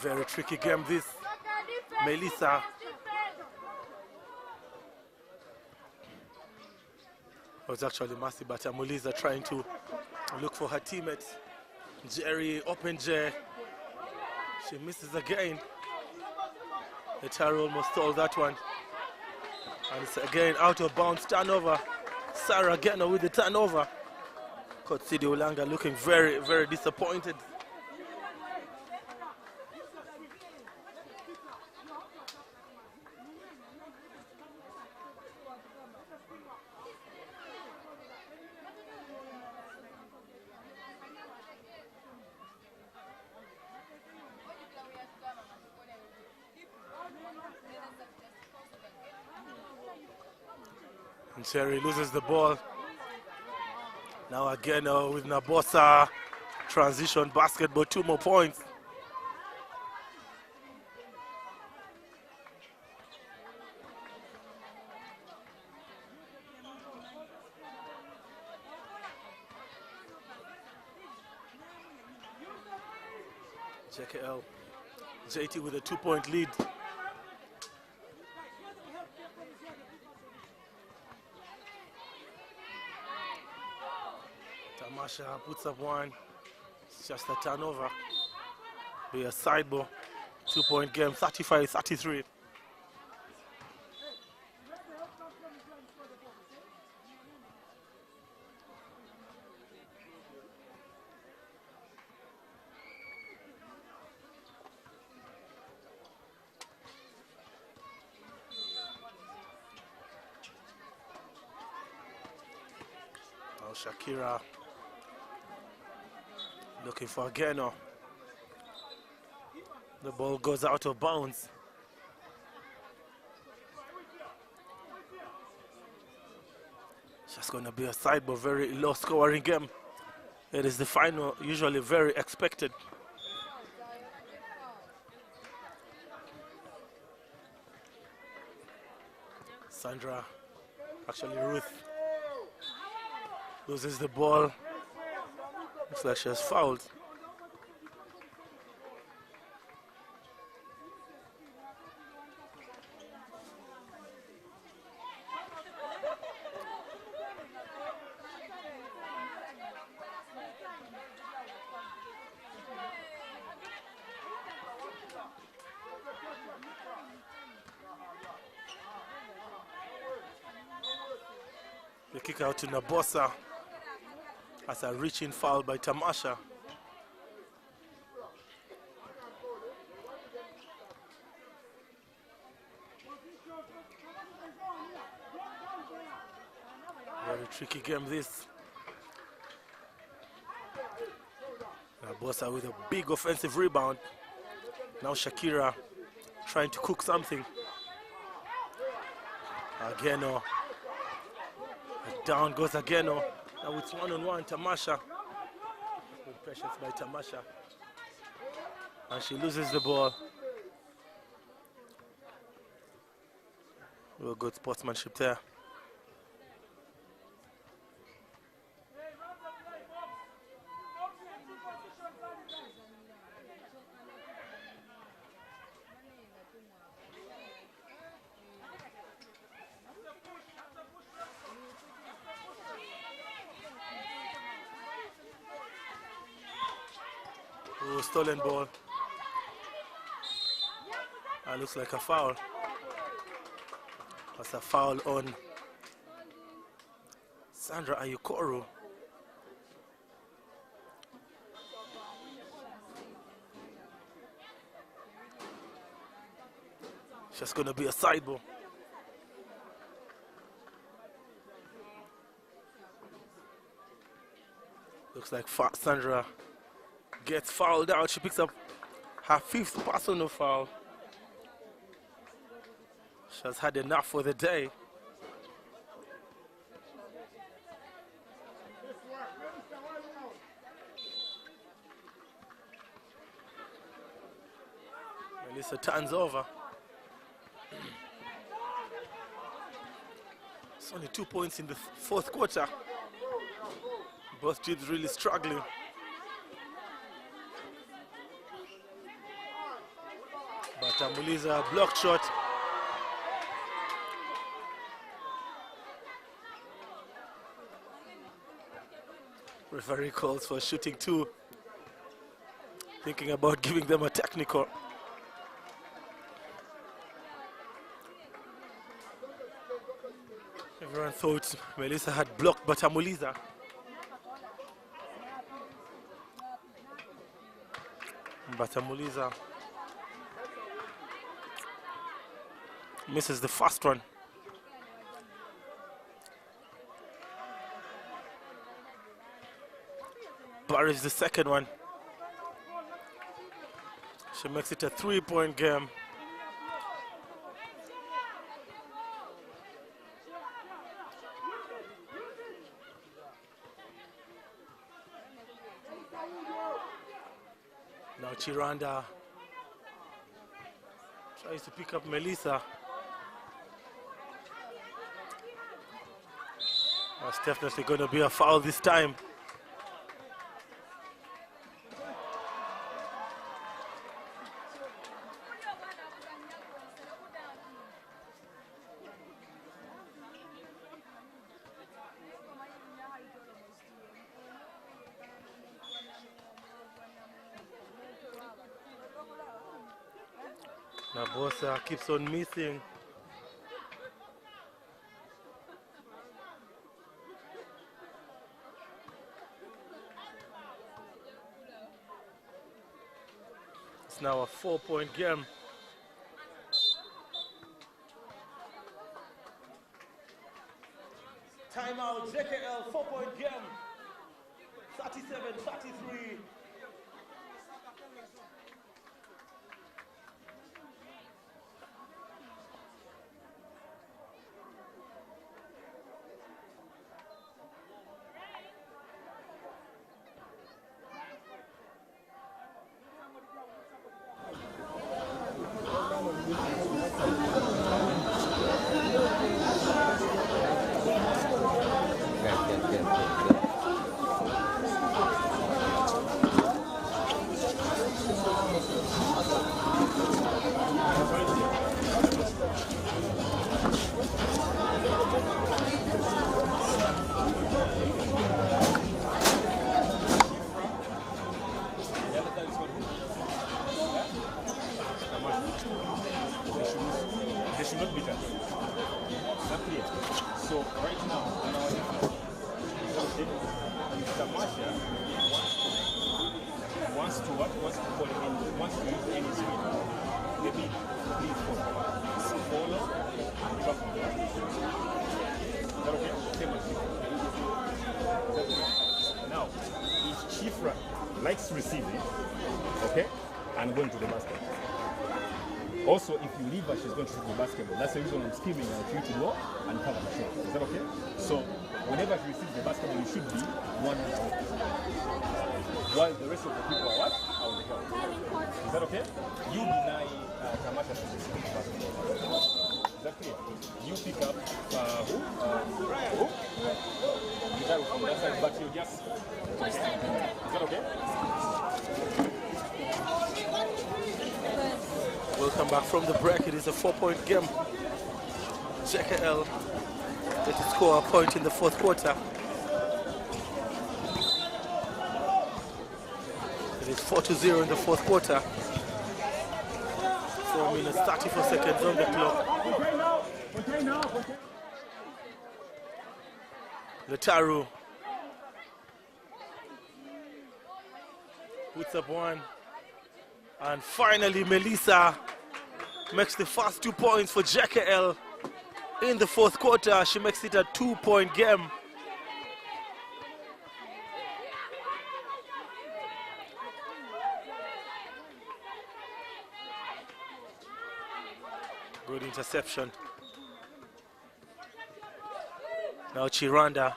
Very tricky game this, Melissa. It was actually Mercy, but Melissa trying to look for her teammates. Jerry, open J. She misses again. The Taro almost stole that one. And it's again out of bounds, turnover. Sarah Geno with the turnover. Coach Sidi Ulanga looking very, very disappointed. And Cherry loses the ball. Now again with Nabosa, transition basketball, 2 more points. JKL, JT with a 2-point lead. Tamasha puts up one. It's just a turnover. Be a side ball. 2-point game, 35-33. KIIRA looking for Geno. The ball goes out of bounds. Just going to be a side, but very low scoring game. It is the final, usually very expected. Sandra, actually Ruth, loses the ball. Looks like she has fouled. The kick out to Nabosa as a reaching foul by Tamasha. Very tricky game this. Nabosa with a big offensive rebound. Now KIIRA trying to cook something. Ageno. Down goes Ageno. Now it's one-on-one, Tamasha. Good patience by Tamasha. And she loses the ball. Real good sportsmanship there. Oh, stolen ball. That looks like a foul. That's a foul on Sandra Ayukoru. Just gonna be a side ball. Looks like Sandra gets fouled out. She picks up her 5th personal foul. She has had enough for the day. Melissa turns over. It's only 2 points in the 4th quarter. Both teams really struggling. But Muliza blocked shot. Referee calls for shooting 2. Thinking about giving them a technical. Everyone thought Melissa had blocked Batamuliza. Batamuliza misses the first one. Buries the second one. She makes it a 3-point game. Now Chiranda tries to pick up Melissa. That's definitely going to be a foul this time. Nabosa keeps on missing. It's now a 4-point game. Timeout. JKL 4-point game. 37-33. They should not be done. That's clear. So right now, on our Tamasha wants to what? Wants to call in, wants to use any speed. Maybe please follow and drop. Is that okay? Same as you. Now, if Chifra likes receiving, okay, and going to the basket. Also, if you leave her, she's going to shoot the basketball. That's the reason I'm screaming out for you to go and cover the shot. Is that okay? So, whenever she receives the basketball, you should be one hand out. While the rest of the people are what? Out the ground. Is that okay? You deny Tamasha to receive the basketball. Is that clear? You pick up who? Who? You guys from that side, but you just... Is that okay? Welcome back from the break. It is a 4-point game. JKL get to score a point in the fourth quarter. It is 4-0 in the fourth quarter. 4 minutes 34 seconds on the clock. Letaru puts up one. And finally, Melissa makes the first 2 points for JKL in the fourth quarter. She makes it a 2-point game. Good interception. Now Chiranda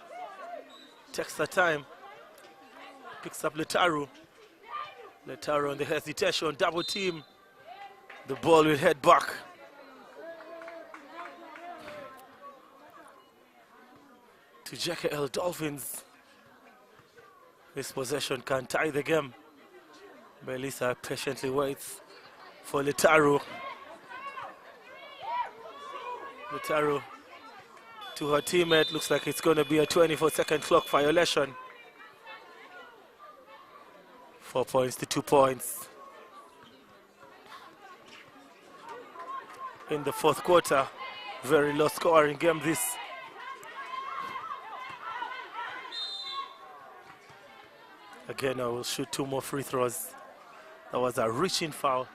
takes her time, picks up Letaru. Letaru on the hesitation, double team. The ball will head back. To JKL Dolphins. This possession can tie the game. Melissa patiently waits for Letaru. Letaru to her teammate. Looks like it's going to be a 24-second clock violation. 4 points to 2 points. In the fourth quarter, very low scoring game this. Again, I will shoot 2 more free throws. That was a reaching foul.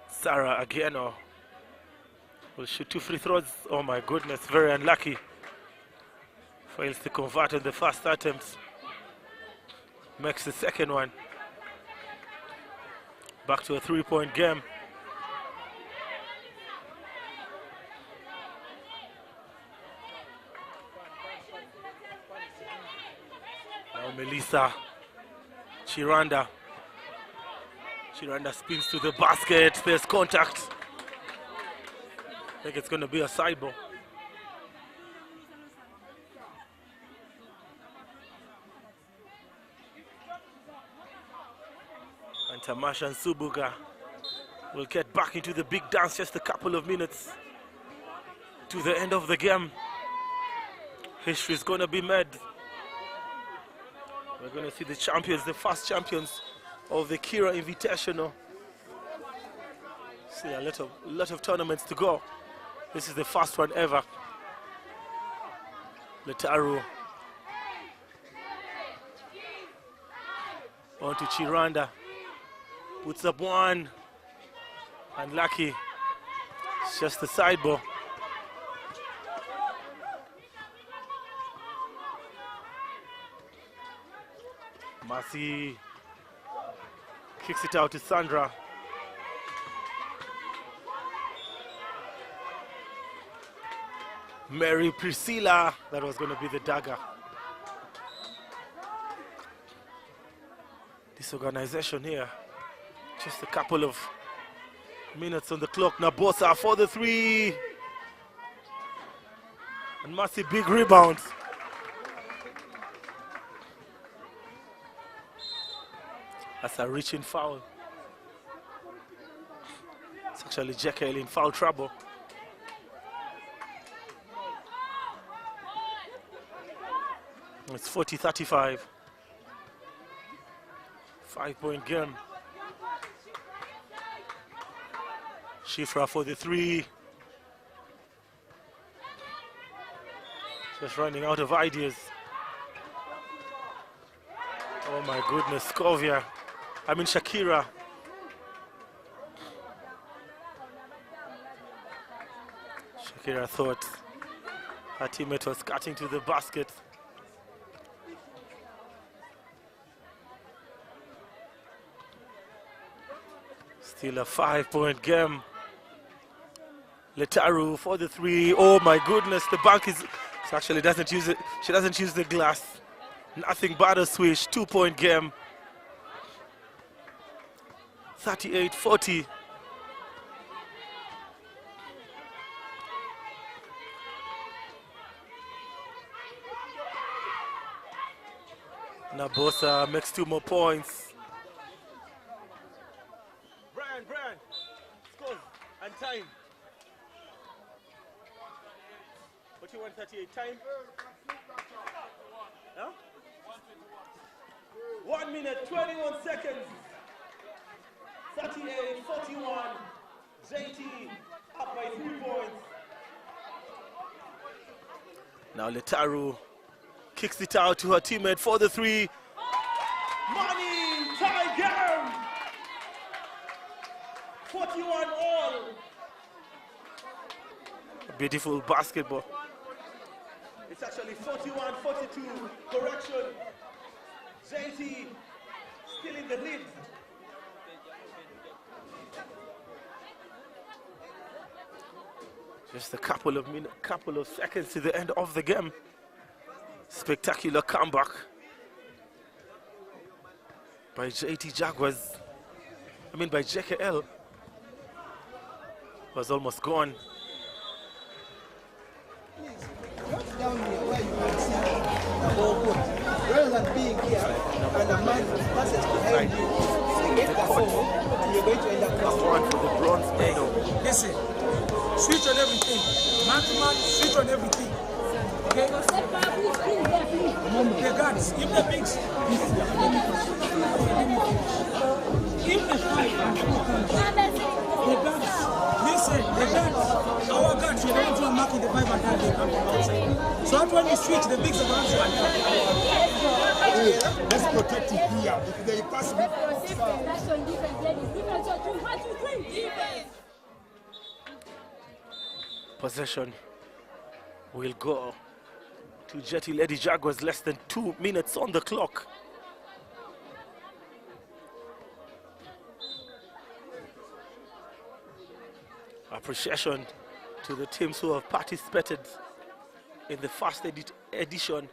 Sarah Ageno will shoot 2 free throws. Oh my goodness, very unlucky. Fails to convert on the first attempt. Makes the second one. Back to a 3-point game. Now Melissa Chiranda. Chiranda spins to the basket, there's contact. I think it's going to be a side ball. And Tamasha and Subuga will get back into the big dance just a couple of minutes to the end of the game. History is going to be made. We're going to see the champions, the first champions of the KIIRA Invitational. See a lot of tournaments to go. This is the first one ever. Letaru on to Chiranda, puts up one, and Lucky, it's just the side ball. Mercy kicks it out to Sandra. Mary Priscilla, that was going to be the dagger. Disorganization here. Just a couple of minutes on the clock. Nabosa for the three. And Mercy, big rebound. That's a reaching foul. It's actually JKL in foul trouble. It's 40-35. 5-point game. Shifra for the three. Just running out of ideas. Oh my goodness, Shakira thought her teammate was cutting to the basket. Still a 5-point game. Letaru for the three. Oh my goodness, the bank is, she actually doesn't use it. She doesn't use the glass. Nothing but a swish. 2-point game. 38-40. Nabosa makes 2 more points. Brian, scores and time. 41-38 time. Huh? 1 minute, 21 seconds. 38-41. JT up by 3 points. Now Letaru kicks it out to her teammate for the three. Money tie game. 41 all. A beautiful basketball. It's actually 41-42. Correction. JT still in the lead. Just a couple of seconds to the end of the game. Spectacular comeback by JT Jaguars. By JKL. Was almost gone. Down here where you can see the ball put. Rather than being here and a man passes behind you, you get the ball and you're going to end up One for the bronze medal. Listen, switch on everything. Man to man, switch on everything. Okay? The guards, give the bigs. Give the five and the guards. Listen, the guards, our guards, we don't want to mark in the 5 and 10 they come from outside. So when we switch, the bigs are going to let's protect it here. If they pass me. Possession will go to Jetty Lady Jaguars. Less than 2 minutes on the clock. Appreciation to the teams who have participated in the first edition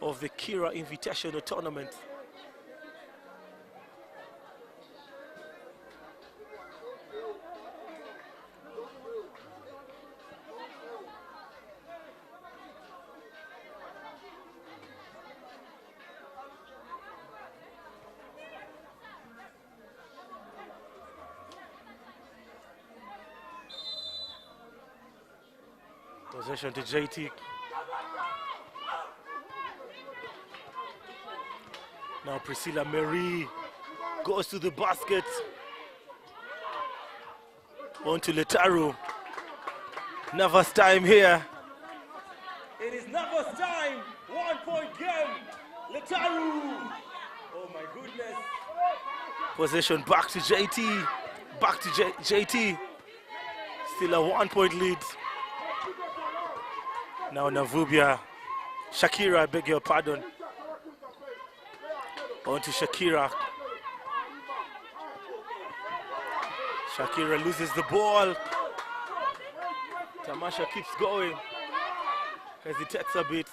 of the KIIRA Invitational Tournament. Possession to JT. Now Priscilla Marie goes to the basket. On to Letaru. Nava's time here. It is Nava's time. 1 point game. Letaru. Oh my goodness. Possession back to JT. Back to JT. Still a 1 point lead. Now Navubia. Shakira, I beg your pardon. On to Shakira. Shakira loses the ball. Tamasha keeps going. Hesitates a bit.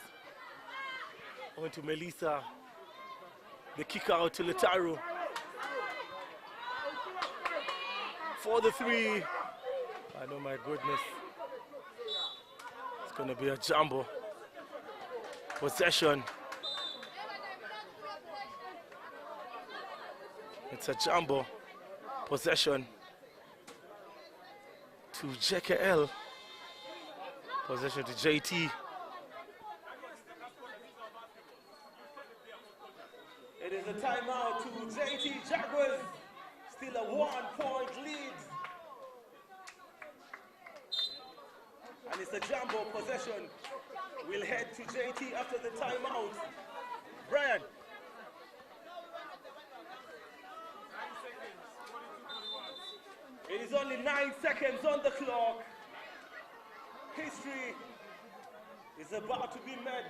On to Melissa. The kick out to Letaru. For the three. I know, my goodness. It's going to be a jumbo. Possession. It's a jumbo. Possession to JKL. Possession to JT. It is a timeout to JT Jaguars. Still a 1 point lead. And it's a jumbo possession. We'll head to JT after the timeout. Brian. It is only 9 seconds on the clock. History is about to be made.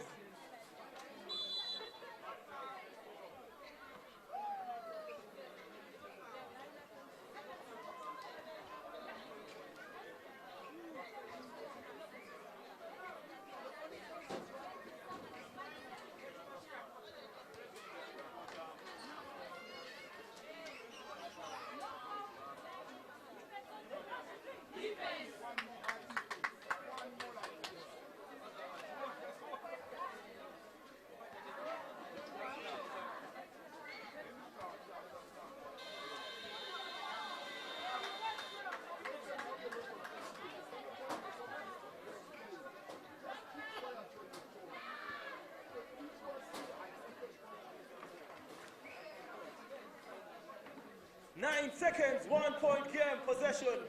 Nine seconds, 1 point game, possession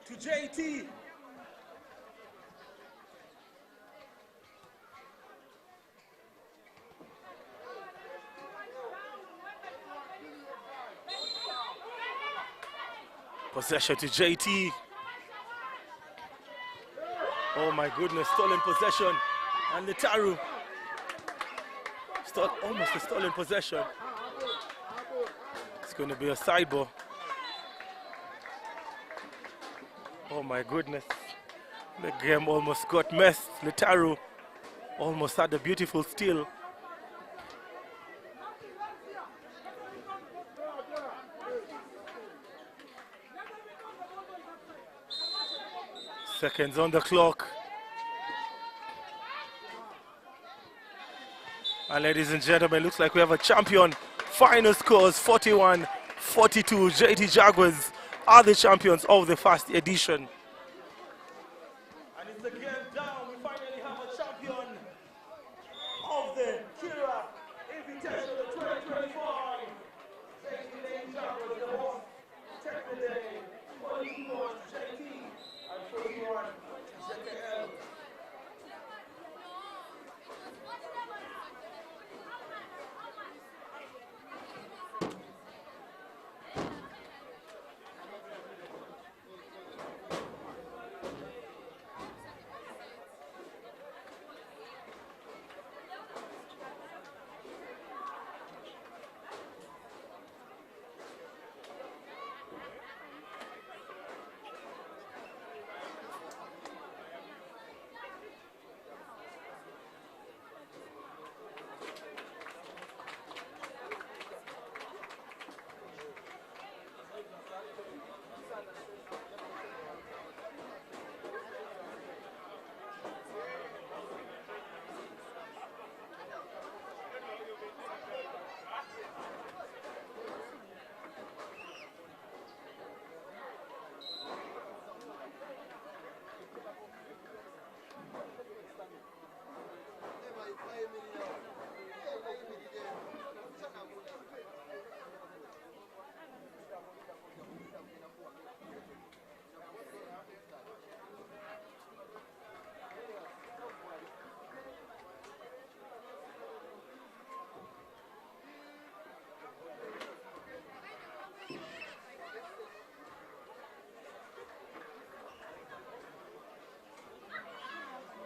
to JT. Possession to JT. Oh my goodness, stolen possession. And Letaru. Almost a stolen possession. It's going to be a side ball. Oh my goodness. The game almost got messed. Letaru almost had a beautiful steal. Seconds on the clock. And ladies and gentlemen, looks like we have a champion. Final scores 41-42. JT Jaguars are the champions of the first edition. And it's the game down. We finally have a champion of the KIIRA Invitational 2025. JT Jaguars, the host. Take the day. 41 JT and 41 JKL.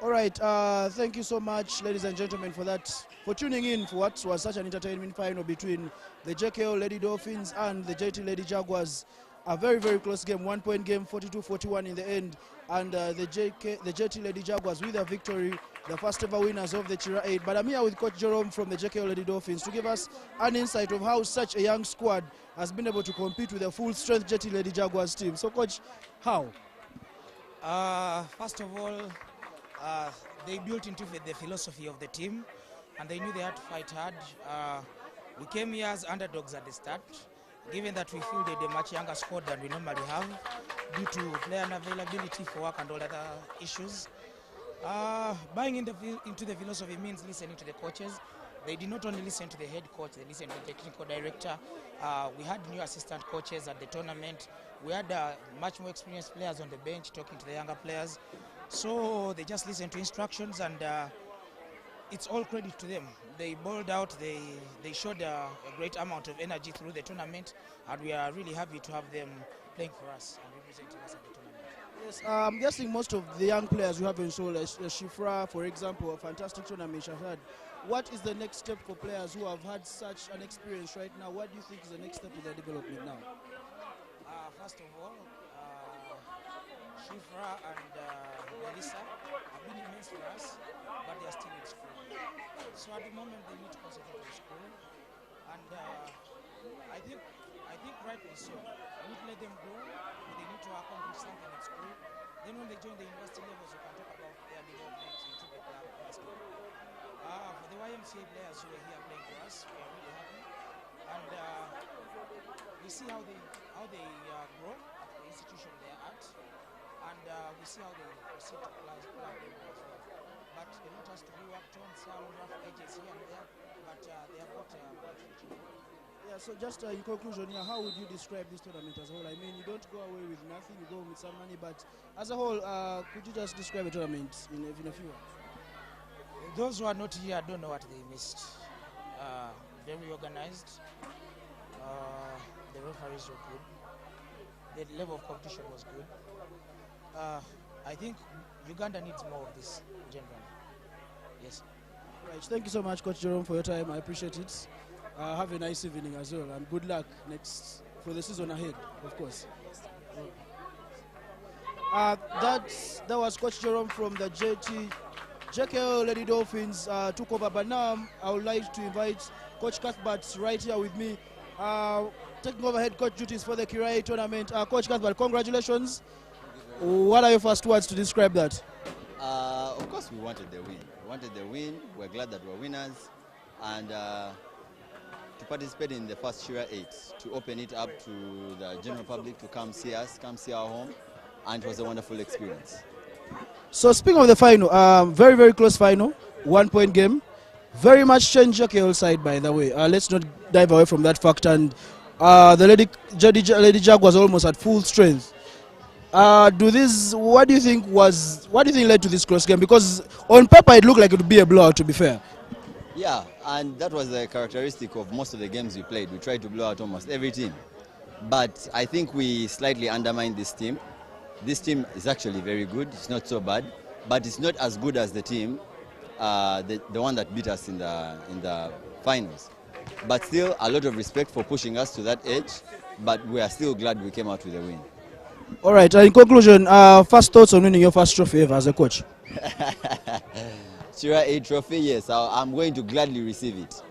All right, thank you so much, ladies and gentlemen, for tuning in for what was such an entertainment final between the JKL Lady Dolphins and the JT Lady Jaguars. A very, very close game, 1-point game, 42-41 in the end, and the JT Lady Jaguars with a victory, the first ever winners of the KIIRA 8. But I'm here with Coach Jerome from the JKL Lady Dolphins to give us an insight of how such a young squad has been able to compete with a full-strength JT Lady Jaguars team. So, Coach, how? First of all, they built into the philosophy of the team, and they knew they had to fight hard. We came here as underdogs at the start, given that we fielded a much younger squad than we normally have, due to player unavailability for work and all other issues. Buying into the philosophy means listening to the coaches. They did not only listen to the head coach, they listened to the technical director. We had new assistant coaches at the tournament. We had much more experienced players on the bench talking to the younger players. So they just listened to instructions, and it's all credit to them. They balled out, they showed a great amount of energy through the tournament, and we are really happy to have them playing for us and representing us at the tournament. Yes, I'm guessing most of the young players you have in show, like Shifra, for example, a fantastic tournament she has had. What is the next step for players who have had such an experience right now? What do you think is the next step in their development now? First of all, Shifra and Melissa have been immense for us, but they are still in school. So at the moment they need to concentrate on school, and I think rightly so. We need to let them go, but they need to accomplish something in school. Then when they join the university levels, we can talk about their development into the club basketball. For the YMCA players who are here playing for us, we are really happy, and we see how they grow at the institution they are at, and we see how they proceed to club level as well. But a lot has to be worked on, some rough edges here and there, but they have got a bright future. Yeah, so just in conclusion here, how would you describe this tournament as a whole? I mean, you don't go away with nothing, you go with some money, but as a whole, could you just describe the tournament in a few words? Those who are not here don't know what they missed. Very organized. The referees were good. The level of competition was good. I think Uganda needs more of this generally. Yes. Right. Thank you so much, Coach Jerome, for your time. I appreciate it. Have a nice evening as well, and good luck for the season ahead, of course. That was Coach Jerome from the JKL Lady Dolphins took over, but now I would like to invite Coach Cuthbert right here with me, taking over head coach duties for the KIIRA 8 tournament. Coach Cuthbert, congratulations. What are your first words to describe that? Of course, we wanted the win. We wanted the win. We're glad that we're winners, and to participate in the first KIIRA 8, to open it up to the general public to come see us, come see our home, and it was a wonderful experience. So speaking of the final, very, very close final, 1-point game. Very much changed JKL side, by the way. Let's not dive away from that fact. And the Lady Jaguars almost at full strength. What do you think led to this close game? Because on paper it looked like it would be a blowout, to be fair. Yeah, and that was the characteristic of most of the games we played. We tried to blow out almost every team. But I think we slightly undermined this team. This team is actually very good. It's not so bad, but it's not as good as the team, the one that beat us in the finals. But still, a lot of respect for pushing us to that edge. But we are still glad we came out with a win. All right. In conclusion, first thoughts on winning your first trophy ever as a coach? KIIRA 8 trophy, yes. I'm going to gladly receive it.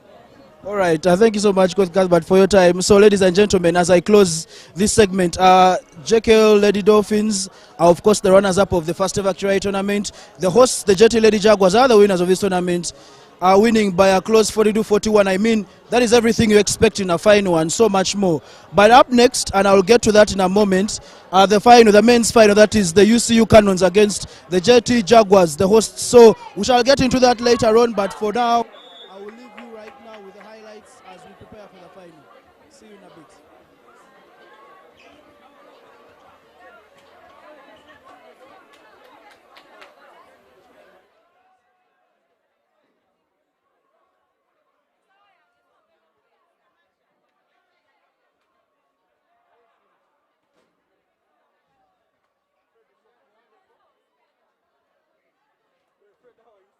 All right, thank you so much, Coach Cuthbert, for your time. So, ladies and gentlemen, as I close this segment, JKL Lady Dolphins are, of course, the runners-up of the first ever KIIRA tournament. The hosts, the JT Lady Jaguars, are the winners of this tournament, winning by a close 42-41. I mean, that is everything you expect in a final and so much more. But up next, and I'll get to that in a moment, the men's final, that is the UCU Cannons against the JT Jaguars, the hosts. So, we shall get into that later on, but for now, I will leave you right now with the highlights as we prepare for the final. See you in a bit. $100.